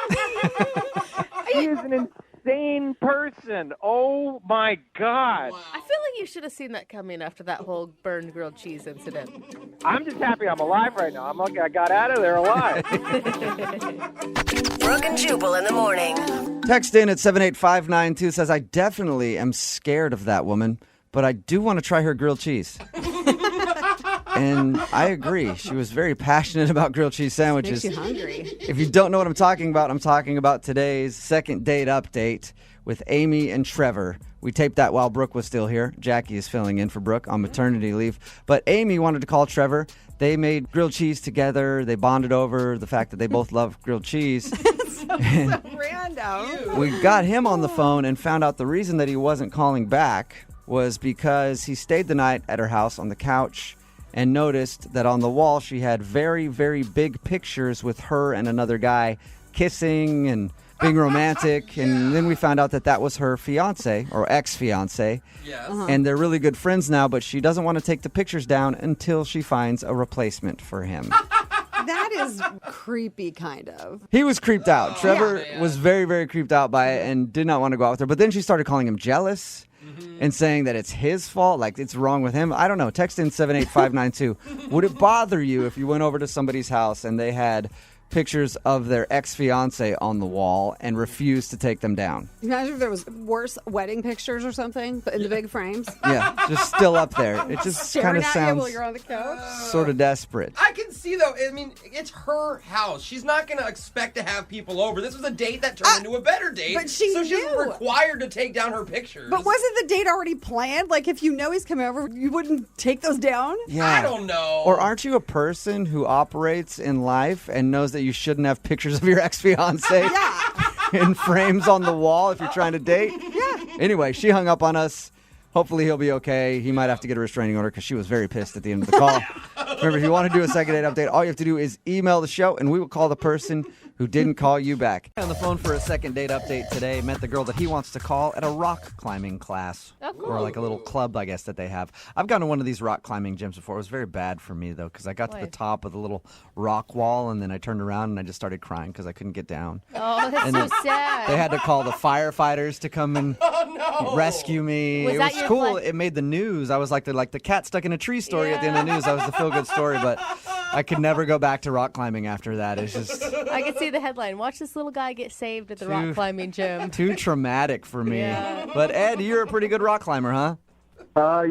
He is an insane person. Oh, my God. I feel like you should have seen that coming after that whole burned grilled cheese incident. I'm just happy I'm alive right now. I'm lucky I got out of there alive. Brooke and Jubal in the morning. Text in at 78592 says, I definitely am scared of that woman, but I do want to try her grilled cheese. And I agree. She was very passionate about grilled cheese sandwiches. Makes you hungry. If you don't know what I'm talking about today's second date update with Amy and Trevor. We taped that while Brooke was still here. Jackie is filling in for Brooke on maternity leave. But Amy wanted to call Trevor. They made grilled cheese together. They bonded over the fact that they both love grilled cheese. so random. We got him on the phone and found out the reason that he wasn't calling back was because he stayed the night at her house on the couch and noticed that on the wall she had very, very big pictures with her and another guy kissing and being romantic. And then we found out that that was her fiance or ex-fiance. Yes. And they're really good friends now, but she doesn't want to take the pictures down until she finds a replacement for him. That is creepy, kind of. He was creeped out. Trevor was very, very creeped out by it and did not want to go out with her. But then she started calling him jealous and saying that it's his fault, like it's wrong with him. I don't know. Text in 78592. Would it bother you if you went over to somebody's house and they had pictures of their ex-fiance on the wall and refused to take them down? Imagine if there was worse wedding pictures or something, but in the big frames. Yeah, just still up there. It just kind Staring of at you sounds while you're on the couch. sort of desperate. I can see, though, I mean, it's her house. She's not going to expect to have people over. This was a date that turned into a better date. But she so she's knew. required to take down her pictures. But wasn't the date already planned? Like, if you know he's coming over, you wouldn't take those down? Yeah. I don't know. Or aren't you a person who operates in life and knows that you shouldn't have pictures of your ex-fiance in frames on the wall if you're trying to date? Yeah. Anyway, she hung up on us. Hopefully he'll be okay. He might have to get a restraining order because she was very pissed at the end of the call. Remember, if you want to do a second date update, all you have to do is email the show, and we will call the person who didn't call you back. On the phone for a second date update today, met the girl that he wants to call at a rock climbing class. Oh, cool. Or like a little club, I guess, that they have. I've gone to one of these rock climbing gyms before. It was very bad for me, though, because I got to the top of the little rock wall, and then I turned around and I just started crying because I couldn't get down. Oh, that's And so then sad. They had to call the firefighters to come and rescue me. Was it that was your cool. flag? It made the news. I was like the cat stuck in a tree story at the end of the news. That was the feel-good story, but I could never go back to rock climbing after that. It's just I could see the headline. Watch this little guy get saved at the rock climbing gym. too traumatic for me. Yeah. But Ed, you're a pretty good rock climber, huh?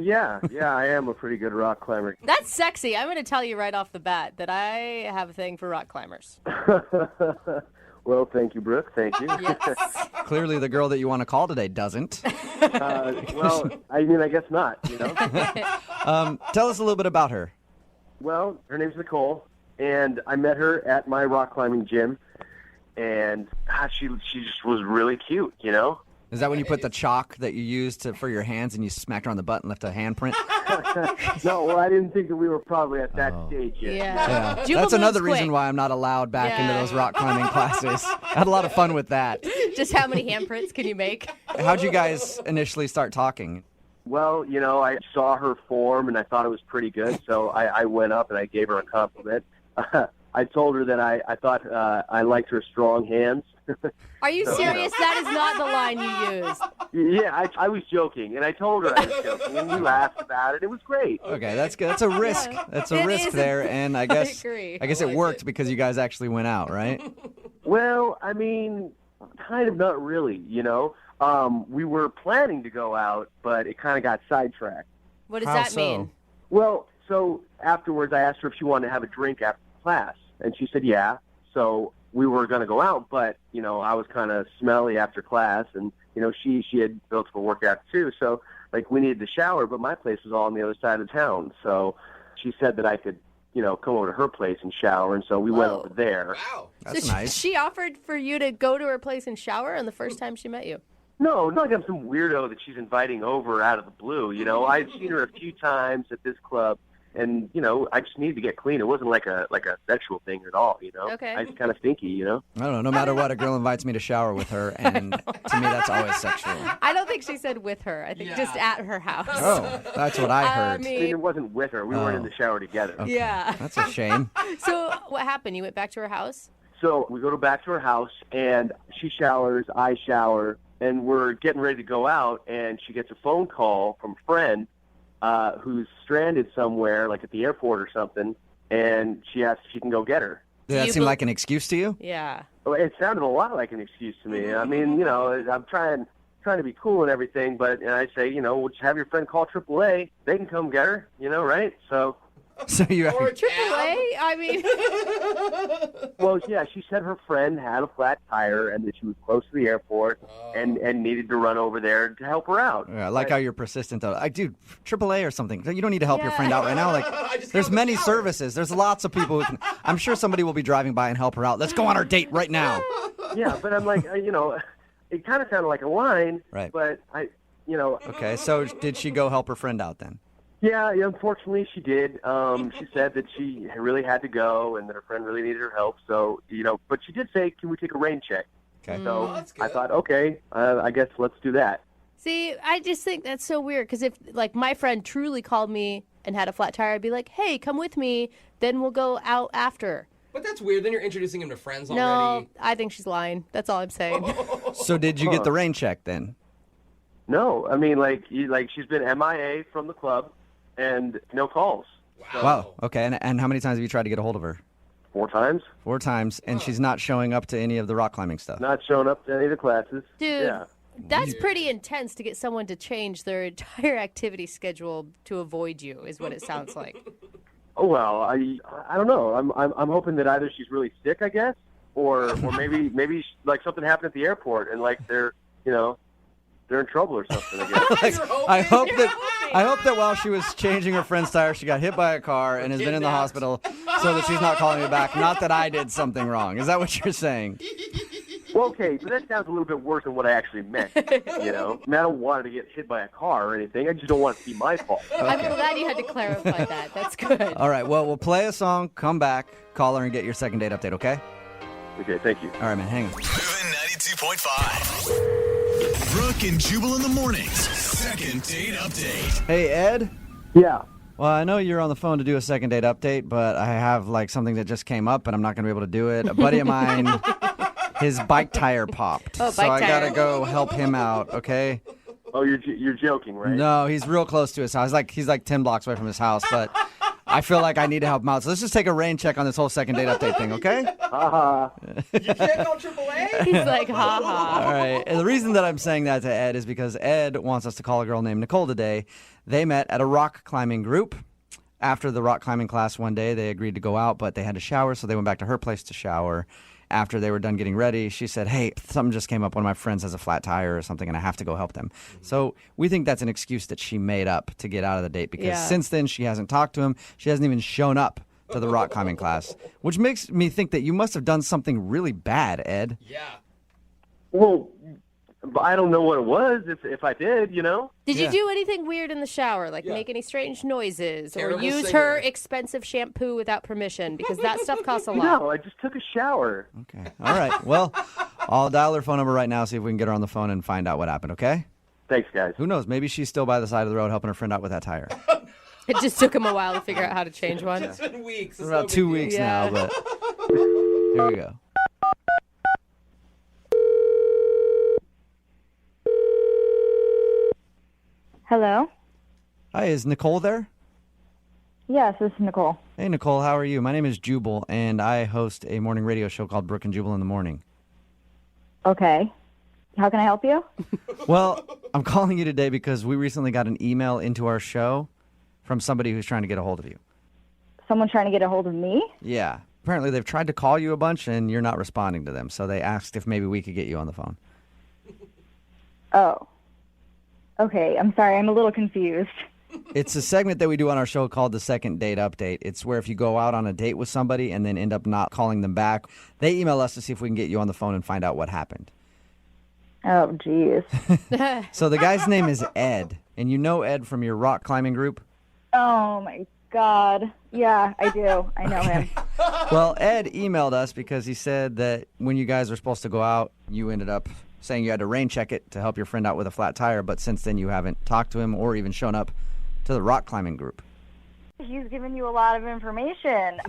Yeah, I am a pretty good rock climber. That's sexy. I'm going to tell you right off the bat that I have a thing for rock climbers. Well, thank you, Brooke. Thank you. Clearly the girl that you want to call today doesn't. Well, I mean, I guess not, you know. Tell us a little bit about her. Well, her name's Nicole, and I met her at my rock climbing gym, and she just was really cute, you know. Is that when you put the chalk that you used for your hands and you smacked her on the butt and left a handprint? No, well, I didn't think that we were probably at that stage yet. Yeah. That's another reason why I'm not allowed back into those rock climbing classes. I had a lot of fun with that. Just how many handprints can you make? How'd you guys initially start talking? Well, you know, I saw her form, and I thought it was pretty good, so I went up and I gave her a compliment. I told her that I thought I liked her strong hands, Are you serious? That is not the line you used. Yeah, I was joking, and I told her I was joking, and we laughed about it. It was great. Okay, that's good. That's a risk. That's a risk there, and I guess agree. I guess it worked because you guys actually went out, right? Well, I mean, kind of not really, you know. We were planning to go out, but it kind of got sidetracked. What does How that so? mean? Well, so afterwards I asked her if she wanted to have a drink after class, and she said yeah. So we were going to go out, but, you know, I was kind of smelly after class, and, you know, she had built up a workout too, so, like, we needed to shower, but my place was all on the other side of town, so she said that I could, you know, come over to her place and shower, and so we went over there. Wow. That's So nice. she offered for you to go to her place and shower on the first time she met you. No, not like I'm some weirdo that she's inviting over out of the blue, you know. I've seen her a few times at this club, and, you know, I just needed to get clean. It wasn't like a sexual thing at all, you know. Okay. I was kind of stinky, you know. I don't know. No matter what, a girl invites me to shower with her, and to me, that's always sexual. I don't think she said with her. I think just at her house. Oh, that's what I heard. I mean, it wasn't with her. We weren't in the shower together. Okay. Yeah. That's a shame. So what happened? You went back to her house? So we go back to her house, and she showers, I shower, and we're getting ready to go out, and she gets a phone call from a friend who's stranded somewhere, like at the airport or something, and she asks if she can go get her. Did that seem like an excuse to you? Yeah. Well, it sounded a lot like an excuse to me. I mean, you know, I'm trying to be cool and everything, but and I say, you know, we'll just have your friend call AAA. They can come get her, you know, right? So you Or AAA? I mean, well, yeah, she said her friend had a flat tire and that she was close to the airport and needed to run over there to help her out. Yeah, I like how you're persistent, though. Dude, AAA or something. You don't need to help your friend out right now. Like, there's many services. There's lots of people who can. I'm sure somebody will be driving by and help her out. Let's go on our date right now. Yeah, but I'm like, you know, it kind of sounded like a line, Right. but you know. Okay, so did she go help her friend out then? Yeah, unfortunately she did. She said that she really had to go and that her friend really needed her help. So, you know, but she did say, can we take a rain check? Okay. So I thought, okay, I guess let's do that. see, I just think that's so weird because if, like, my friend truly called me and had a flat tire, I'd be like, hey, come with me. Then we'll go out after. But that's weird. Then you're introducing him to friends No, already. I think she's lying. That's all I'm saying. So did you get the rain check then? No, I mean, like she's been MIA from the club and no calls. Wow. Okay, and how many times have you tried to get a hold of her? 4 times. 4 times, and she's not showing up to any of the rock climbing stuff. Not showing up to any of the classes. Dude, Yeah. that's pretty intense to get someone to change their entire activity schedule to avoid you, is what it sounds like. Oh well, I don't know. I'm hoping that either she's really sick, I guess, or maybe like something happened at the airport and like they're in trouble or something. I guess. I hope that while she was changing her friend's tire, she got hit by a car and has been in the hospital, so that she's not calling me back. Not that I did something wrong. Is that what you're saying? Well, okay, but that sounds a little bit worse than what I actually meant. You know, I mean, I don't want her to get hit by a car or anything. I just don't want it to be my fault. I'm glad you had to clarify that. That's good. All right. Well, we'll play a song, come back, call her, and get your second date update. Okay? Okay. Thank you. All right, man. Hang on. Moving 92.5. Brooke and Jubal in the mornings. Second date update. Hey, Ed. Yeah. Well, I know you're on the phone to do a second date update, but I have like something that just came up, and I'm not going to be able to do it. A buddy of mine, his bike tire popped, Oh, so bike I tire. gotta go help him out. Okay? Oh, you're joking, right? No, he's real close to his house. He's like 10 blocks away from his house, but I feel like I need to help him out. So let's just take a rain check on this whole second date update thing, okay? Ha You can't call AAA? He's like, ha ha. All right. And the reason that I'm saying that to Ed is because Ed wants us to call a girl named Nicole today. They met at a rock climbing group. After the rock climbing class one day, they agreed to go out, but they had to shower, so they went back to her place to shower. After they were done getting ready, she said, hey, something just came up. One of my friends has a flat tire or something, and I have to go help them. So we think that's an excuse that she made up to get out of the date because Yeah. since then she hasn't talked to him. She hasn't even shown up to the rock climbing class, which makes me think that you must have done something really bad, Ed. Yeah. Well, I don't know what it was. If I did, you know. Did Yeah. you do anything weird in the shower, like Yeah. make any strange noises Terrible or use singer. her expensive shampoo without permission? Because that stuff costs a lot. No, I just took a shower. Okay. All right. Well, I'll dial her phone number right now, see if we can get her on the phone and find out what happened, okay? Thanks, guys. Who knows? Maybe she's still by the side of the road helping her friend out with that tire. It just took him a while to figure out how to change one. It's been weeks. It's about 2 weeks Yeah. now, but here we go. Hello? Hi, is Nicole there? Yes, this is Nicole. Hey, Nicole, how are you? My name is Jubal, and I host a morning radio show called Brooke and Jubal in the Morning. Okay. How can I help you? Well, I'm calling you today because we recently got an email into our show from somebody who's trying to get a hold of you. Someone trying to get a hold of me? Yeah. Apparently, they've tried to call you a bunch, and you're not responding to them, so they asked if maybe we could get you on the phone. Oh. Okay, I'm sorry. I'm a little confused. It's a segment that we do on our show called the Second Date Update. It's where if you go out on a date with somebody and then end up not calling them back, they email us to see if we can get you on the phone and find out what happened. Oh, geez. So the guy's name is Ed, and you know Ed from your rock climbing group? Oh, my God. Yeah, I do. I know him. Well, Ed emailed us because he said that when you guys were supposed to go out, you ended up saying you had to rain check it to help your friend out with a flat tire, but since then you haven't talked to him or even shown up to the rock climbing group. He's given you a lot of information.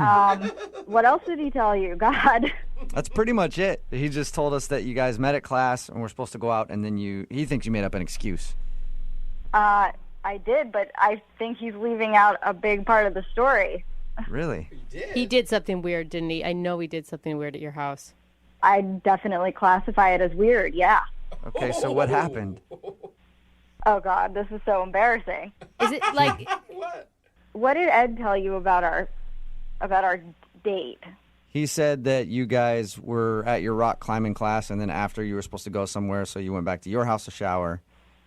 What else did he tell you? God. That's pretty much it. He just told us that you guys met at class and were supposed to go out, and then he thinks you made up an excuse. I did, but I think he's leaving out a big part of the story. Really? He did something weird, didn't he? I know he did something weird at your house. I definitely classify it as weird, yeah. Okay, so what happened? Oh, God, this is so embarrassing. Is it like... What did Ed tell you about our date? He said that you guys were at your rock climbing class, and then after you were supposed to go somewhere, so you went back to your house to shower,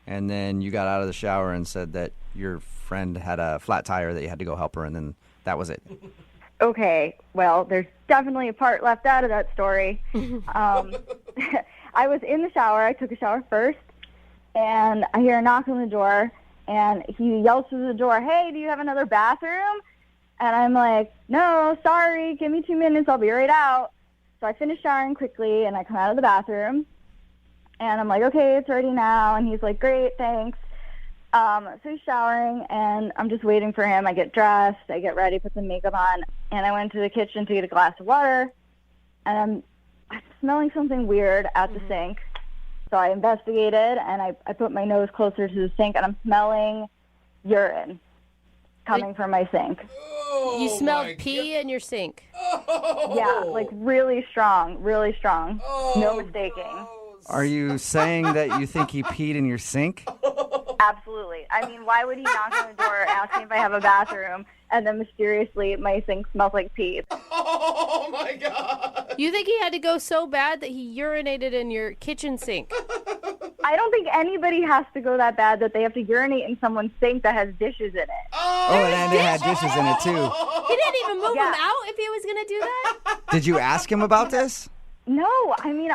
and then you got out of the shower and said that your friend had a flat tire that you had to go help her, and then that was it. Okay, well, there's definitely a part left out of that story. I was in the shower. I took a shower first, and I hear a knock on the door, and he yells through the door, "Hey, do you have another bathroom?" And I'm like, "No, sorry, give me 2 minutes, I'll be right out." So I finish showering quickly, and I come out of the bathroom, and I'm like, "Okay, it's ready now." And he's like, "Great, thanks." So he's showering, and I'm just waiting for him. I get dressed, I get ready, put some makeup on, and I went to the kitchen to get a glass of water, and I'm smelling something weird at the sink. So I investigated, and I put my nose closer to the sink, and I'm smelling urine coming from my sink. You smelled pee in your sink. Yeah, like really strong, really strong. No mistaking. Are you saying that you think he peed in your sink? Absolutely. I mean, why would he knock on the door asking if I have a bathroom, and then mysteriously my sink smells like pee? Oh, my God. You think he had to go so bad that he urinated in your kitchen sink? I don't think anybody has to go that bad that they have to urinate in someone's sink that has dishes in it. Oh, and they had dishes in it, too. He didn't even move him out if he was going to do that? Did you ask him about this? No, I mean,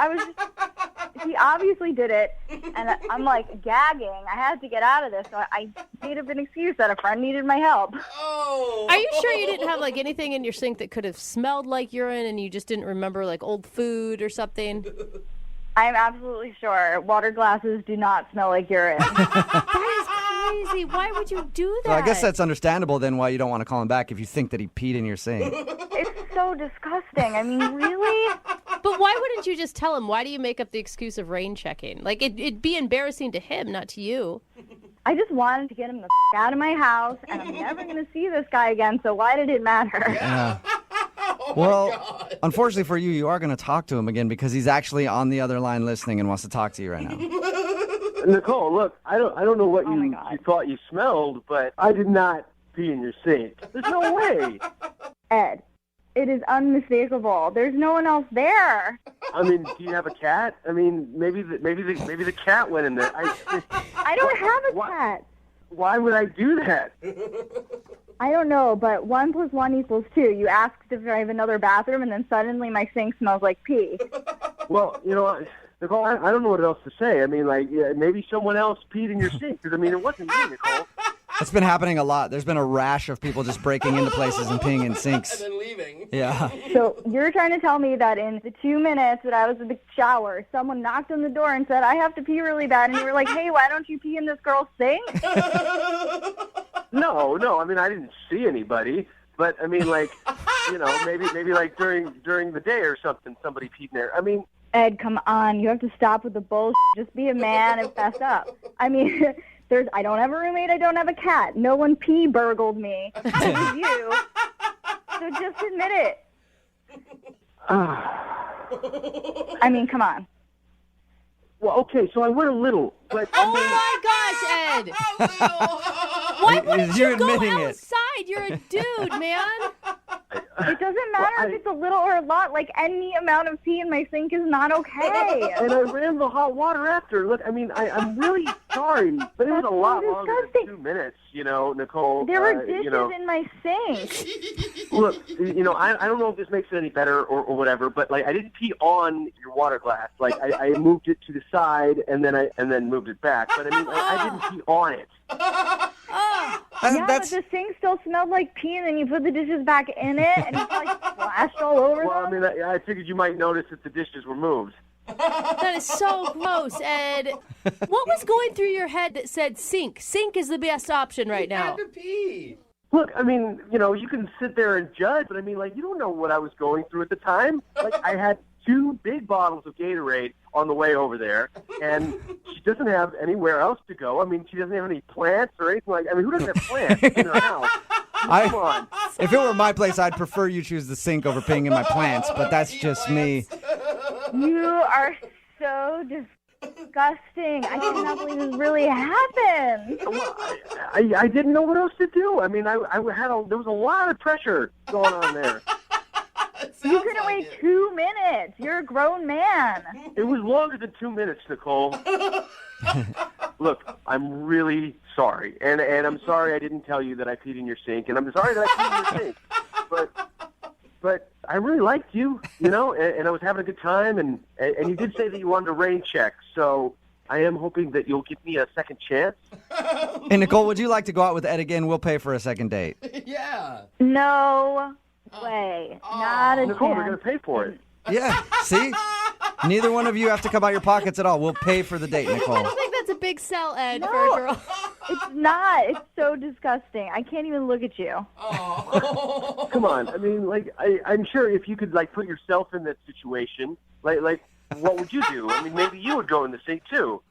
he obviously did it, and I'm like gagging. I had to get out of this, so I made up an excuse that a friend needed my help. Oh. Are you sure you didn't have like anything in your sink that could have smelled like urine and you just didn't remember like old food or something? I'm absolutely sure. Water glasses do not smell like urine. That is crazy. Why would you do that? Well, I guess that's understandable then why you don't want to call him back if you think that he peed in your sink. It's so disgusting. I mean, really? But why wouldn't you just tell him? Why do you make up the excuse of rain checking? Like, it'd be embarrassing to him, not to you. I just wanted to get him the out of my house, and I'm never going to see this guy again, so why did it matter? Yeah. Well, unfortunately for you, you are going to talk to him again because he's actually on the other line listening and wants to talk to you right now. Nicole, look, I don't know what you thought you smelled, but I did not pee in your sink. There's no way. Ed, it is unmistakable. There's no one else there. I mean, do you have a cat? I mean, maybe the cat went in there. I don't have a cat. Why would I do that? I don't know, but 1 + 1 = 2. You asked if I have another bathroom, and then suddenly my sink smells like pee. Well, you know, Nicole, I don't know what else to say. I mean, like, maybe someone else peed in your sink. Because, I mean, it wasn't me, Nicole. It's been happening a lot. There's been a rash of people just breaking into places and peeing in sinks. And then leaving. Yeah. So you're trying to tell me that in the 2 minutes that I was in the shower, someone knocked on the door and said, "I have to pee really bad," and you were like, "Hey, why don't you pee in this girl's sink?" No. I mean, I didn't see anybody. But, I mean, like, you know, maybe like during the day or something, somebody peed in there. I mean... Ed, come on. You have to stop with the bullshit. Just be a man and fess up. I mean, I don't have a roommate, I don't have a cat. No one pee burgled me. It was you. So just admit it. I mean, come on. Well, okay, so I went a little, but Oh my gosh, Ed! Why wouldn't you go admitting it? outside? You're a dude, man. It doesn't matter if it's a little or a lot. Like, any amount of pee in my sink is not okay. And I ran the hot water after. Look, I mean, I'm really sorry, but it was a lot longer than 2 minutes, Nicole. There were dishes in my sink. Look, I don't know if this makes it any better or whatever, but like I didn't pee on your water glass. Like I moved it to the side and then moved it back. But I mean, I didn't pee on it. Yeah, but the sink still smelled like pee, and then you put the dishes back in it, and it's like splashed all over Well, them. I mean, I figured you might notice that the dishes were moved. That is so gross, Ed. What was going through your head that said sink? Sink is the best option right now. to pee. Look, I mean, you can sit there and judge, but I mean, like, you don't know what I was going through at the time. Like, I had 2 big bottles of Gatorade on the way over there, and she doesn't have anywhere else to go. I mean, she doesn't have any plants or anything like. I mean, who doesn't have plants in her house? Come on. If it were my place, I'd prefer you choose the sink over peeing in my plants, but that's just me. You are so disgusting. I cannot believe this really happened. Well, I didn't know what else to do. I mean, there was a lot of pressure going on there. You couldn't wait 2 minutes. You're a grown man. It was longer than 2 minutes, Nicole. Look, I'm really sorry, and I'm sorry I didn't tell you that I peed in your sink, and I'm sorry that I peed in your sink. But I really liked you, and I was having a good time, and you did say that you wanted a rain check, so I am hoping that you'll give me a second chance. Hey, Nicole, would you like to go out with Ed again? We'll pay for a second date. Yeah. No way. Not a Nicole, chance. we're going to pay for it. Yeah, see? Neither one of you have to come out your pockets at all. We'll pay for the date, Nicole. I don't think that's a big sell, Ed, No. for a girl. It's not. It's so disgusting. I can't even look at you. Come on. I mean, like, I'm sure if you could, like, put yourself in that situation, like, what would you do? I mean, maybe you would go in the sink, too.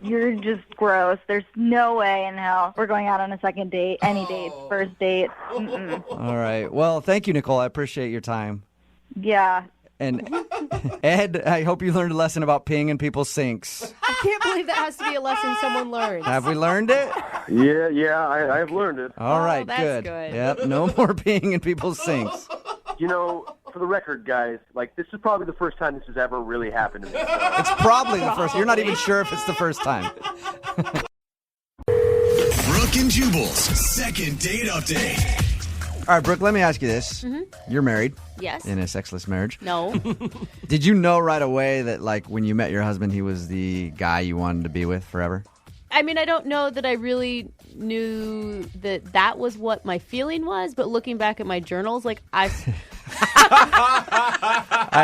You're just gross. There's no way in hell we're going out on a second date, any date, first date. Mm-mm. All right. Well, thank you, Nicole. I appreciate your time. Yeah. And Ed, I hope you learned a lesson about peeing in people's sinks. I can't believe that has to be a lesson someone learns. Have we learned it? Yeah, I have learned it. All right, that's good. good. Yep, no more peeing in people's sinks. For the record, guys, like, this is probably the first time this has ever really happened to me. It's probably the first. You're not even sure if it's the first time. Brooke and Jubal's second date update. All right, Brooke, let me ask you this. Mm-hmm. You're married. Yes. In a sexless marriage. No. Did you know right away that, like, when you met your husband, he was the guy you wanted to be with forever? I mean, I don't know that I really knew that was what my feeling was, but looking back at my journals, like, I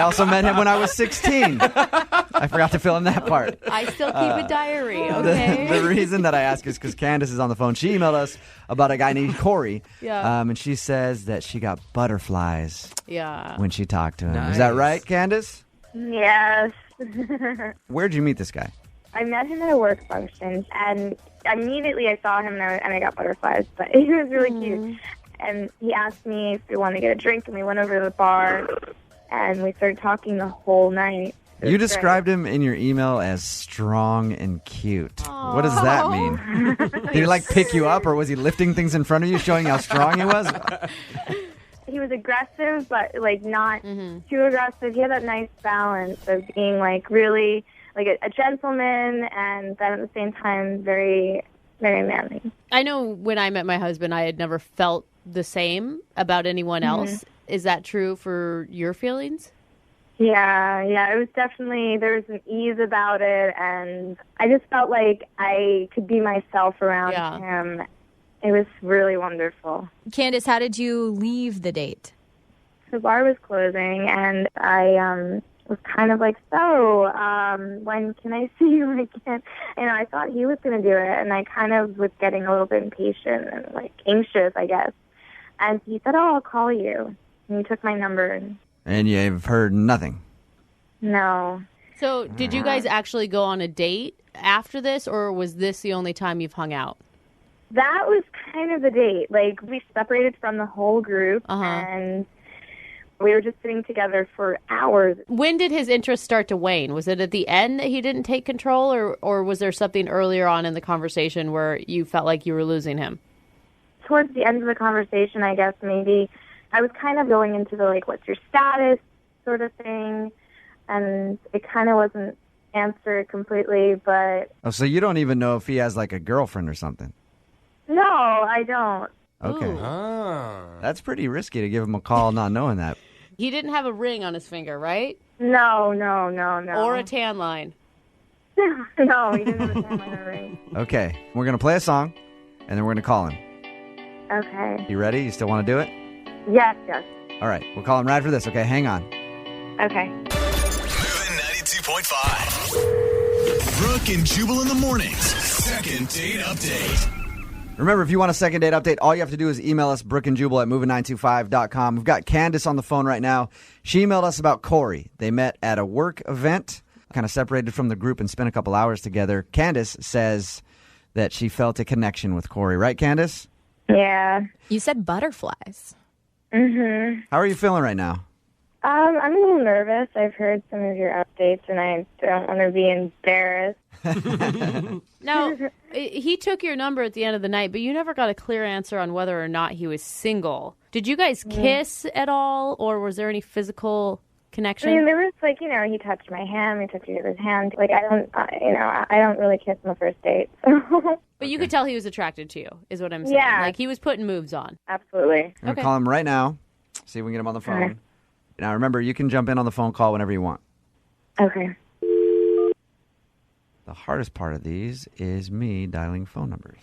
also met him when I was 16. I forgot to fill in that part. I still keep a diary, okay? The reason that I ask is because Candace is on the phone. She emailed us about a guy named Corey. Yeah. And she says that she got butterflies Yeah. when she talked to him. Is that right, Candace? Yes. Where'd you meet this guy? I met him at a work function, and immediately I saw him and I got butterflies, but he was really cute. And he asked me if we wanted to get a drink, and we went over to the bar, and we started talking the whole night. It You was described him in your email as strong and cute. What does that mean? Did he, like, pick you up, or was he lifting things in front of you, showing how strong he was? great. He was aggressive, but, like, not too aggressive. He had that nice balance of being, like, really, like, a gentleman, and then at the same time, very, very manly. I know when I met my husband, I had never felt the same about anyone else. Is that true for your feelings? Yeah, it was definitely, there was an ease about it, and I just felt like I could be myself around him. It was really wonderful. Candace, how did you leave the date? The bar was closing, and I was kind of like, so, when can I see you again? And I thought he was going to do it, and I kind of was getting a little bit impatient and, like, anxious, I guess. And he said, I'll call you. And he took my number. And you've heard nothing. No. So did you guys actually go on a date after this, or was this the only time you've hung out? That was kind of the date. Like, we separated from the whole group, and we were just sitting together for hours. When did his interest start to wane? Was it at the end that he didn't take control, or was there something earlier on in the conversation where you felt like you were losing him? Towards the end of the conversation, I guess maybe I was kind of going into the, like, what's your status sort of thing, and it kind of wasn't answered completely, but... Oh, so you don't even know if he has, like, a girlfriend or something? No, I don't. Okay. That's pretty risky to give him a call not knowing that. He didn't have a ring on his finger, right? No. Or a tan line. No, he didn't have a tan line or ring. Okay. We're going to play a song, and then we're going to call him. Okay. You ready? You still want to do it? Yes. All right. We'll call him right after this, okay? Hang on. Okay. Moving 92.5. Brooke and Jubal in the mornings. Second date update. Remember, if you want a second date update, all you have to do is email us, brookeandjubal@moving925.com. We've got Candace on the phone right now. She emailed us about Corey. They met at a work event, kind of separated from the group and spent a couple hours together. Candace says that she felt a connection with Corey. Right, Candace? Yeah. You said butterflies. Mm-hmm. How are you feeling right now? I'm a little nervous. I've heard some of your updates, and I don't want to be embarrassed. Now, he took your number at the end of the night, but you never got a clear answer on whether or not he was single. Did you guys kiss at all, or was there any physical connection? I mean, there was, like, he touched my hand, we took each other's hand. Like, I don't really kiss on the first date. But you could tell he was attracted to you, is what I'm saying. Yeah. Like, he was putting moves on. Absolutely. I'm going to call him right now, see if we can get him on the phone. Okay. Now, remember, you can jump in on the phone call whenever you want. Okay. The hardest part of these is me dialing phone numbers.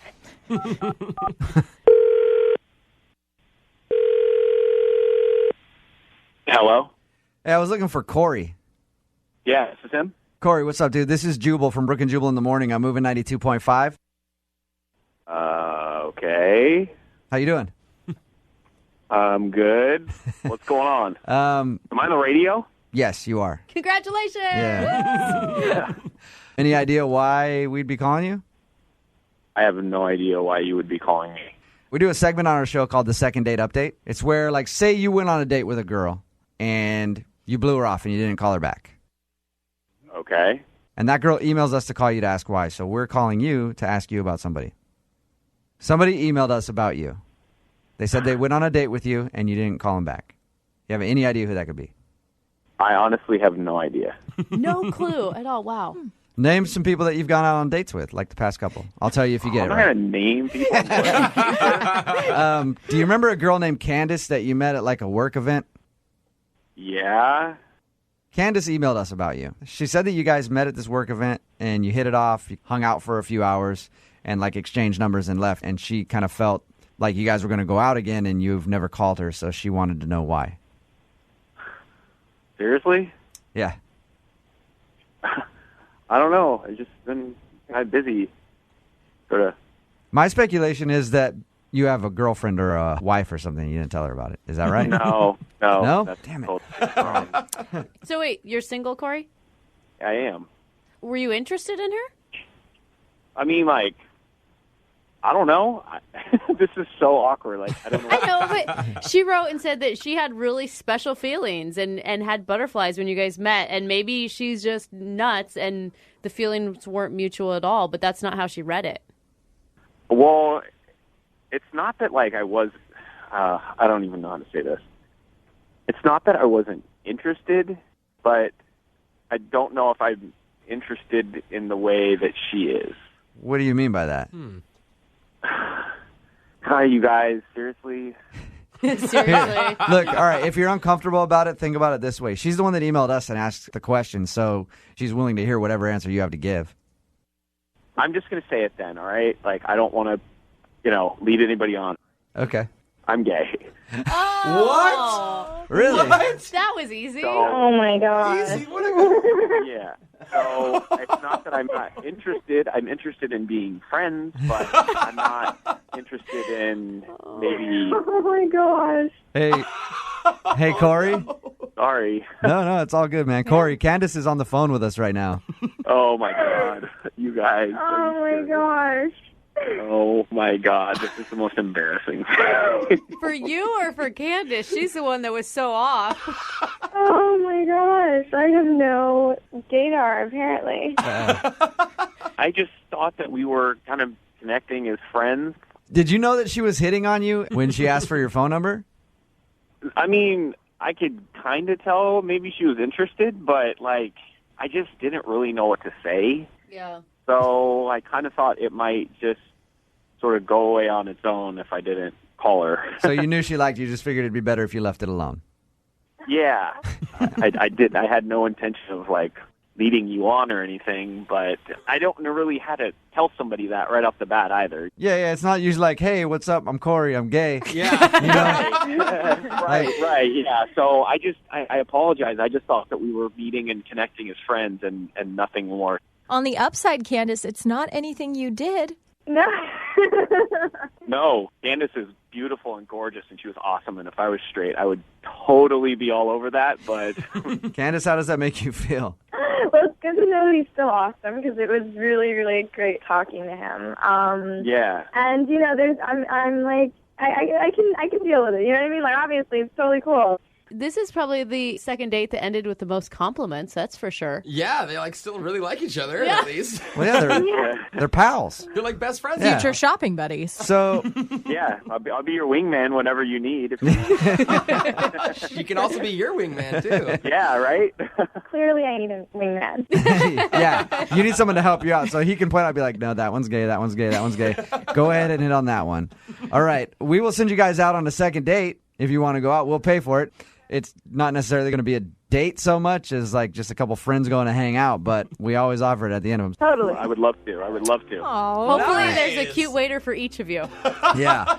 Hello? Hey, I was looking for Corey. Yeah, this is him. Corey, what's up, dude? This is Jubal from Brooke and Jubal in the morning. I'm moving 92.5. Okay. How you doing? I'm good. What's going on? Am I on the radio? Yes, you are. Congratulations! Yeah. Any idea why we'd be calling you? I have no idea why you would be calling me. We do a segment on our show called the Second Date Update. It's where, like, say you went on a date with a girl and you blew her off and you didn't call her back. Okay. And that girl emails us to call you to ask why. So we're calling you to ask you about somebody. Somebody emailed us about you. They said they went on a date with you and you didn't call them back. You have any idea who that could be? I honestly have no idea. No clue at all. Wow. Name some people that you've gone out on dates with, like the past couple. I'll tell you if you get it I'm right. not going to name people. Do you remember a girl named Candace that you met at like a work event? Yeah. Candace emailed us about you. She said that you guys met at this work event and you hit it off, you hung out for a few hours and like exchanged numbers and left. And she kind of felt like you guys were going to go out again and you've never called her. So she wanted to know why. Seriously? Yeah. I don't know. I've just been kind of busy. Sort of. My speculation is that you have a girlfriend or a wife or something. You didn't tell her about it. Is that right? No. No? Damn it. So wait, you're single, Corey? I am. Were you interested in her? I mean, like, I don't know. This is so awkward. Like, I don't know. I know, but she wrote and said that she had really special feelings and had butterflies when you guys met. And maybe she's just nuts and the feelings weren't mutual at all, but that's not how she read it. Well, it's not that, like, I was, I don't even know how to say this. It's not that I wasn't interested, but I don't know if I'm interested in the way that she is. What do you mean by that? Hi, you guys. Seriously? Seriously. Look, all right, if you're uncomfortable about it, think about it this way. She's the one that emailed us and asked the question, so she's willing to hear whatever answer you have to give. I'm just going to say it then, all right? Like, I don't want to, lead anybody on. Okay. I'm gay. Oh. Really? What? That was easy. Oh, my God. Easy. What a Yeah. So it's not that I'm not interested. I'm interested in being friends, but I'm not interested in maybe... Oh, my gosh. Hey, Corey? Sorry. No, it's all good, man. Corey, Candace is on the phone with us right now. Oh, my God. You guys. Oh my gosh. Oh, my God. This is the most embarrassing. For you or for Candace? She's the one that was so off. Oh my gosh. I have no gaydar, apparently. I just thought that we were kind of connecting as friends. Did you know that she was hitting on you when she asked for your phone number? I mean, I could kind of tell maybe she was interested, but, like, I just didn't really know what to say. Yeah. So I kind of thought it might just sort of go away on its own if I didn't call her. So you knew she liked you, just figured it'd be better if you left it alone. Yeah. I did. I had no intention of, like, leading you on or anything, but I don't know really how to tell somebody that right off the bat either. Yeah, it's not usually like, hey, what's up? I'm Corey. I'm gay. Yeah. You know? Right, yeah. So I apologize. I just thought that we were meeting and connecting as friends and nothing more. On the upside, Candace, it's not anything you did. No. No, Candace is beautiful and gorgeous, and she was awesome, and if I was straight, I would totally be all over that, but... Candace, how does that make you feel? Well, it's good to know that he's still awesome because it was really, really great talking to him. Yeah. And I'm like, I can deal with it. You know what I mean? Like, obviously, it's totally cool. This is probably the second date that ended with the most compliments, that's for sure. Yeah, they still really like each other, at least. Well, yeah, they're pals. They're like best friends. Yeah. Future shopping buddies. So, yeah, I'll be your wingman whenever you need. You can also be your wingman, too. Yeah, right? Clearly, I need a wingman. yeah, you need someone to help you out. So he can point out and be like, no, that one's gay, that one's gay, that one's gay. Go ahead and hit on that one. All right, we will send you guys out on a second date. If you want to go out, we'll pay for it. It's not necessarily going to be a date so much as like just a couple friends going to hang out, but we always offer it at the end of them. Totally. I would love to. Hopefully there's a cute waiter for each of you. Yeah.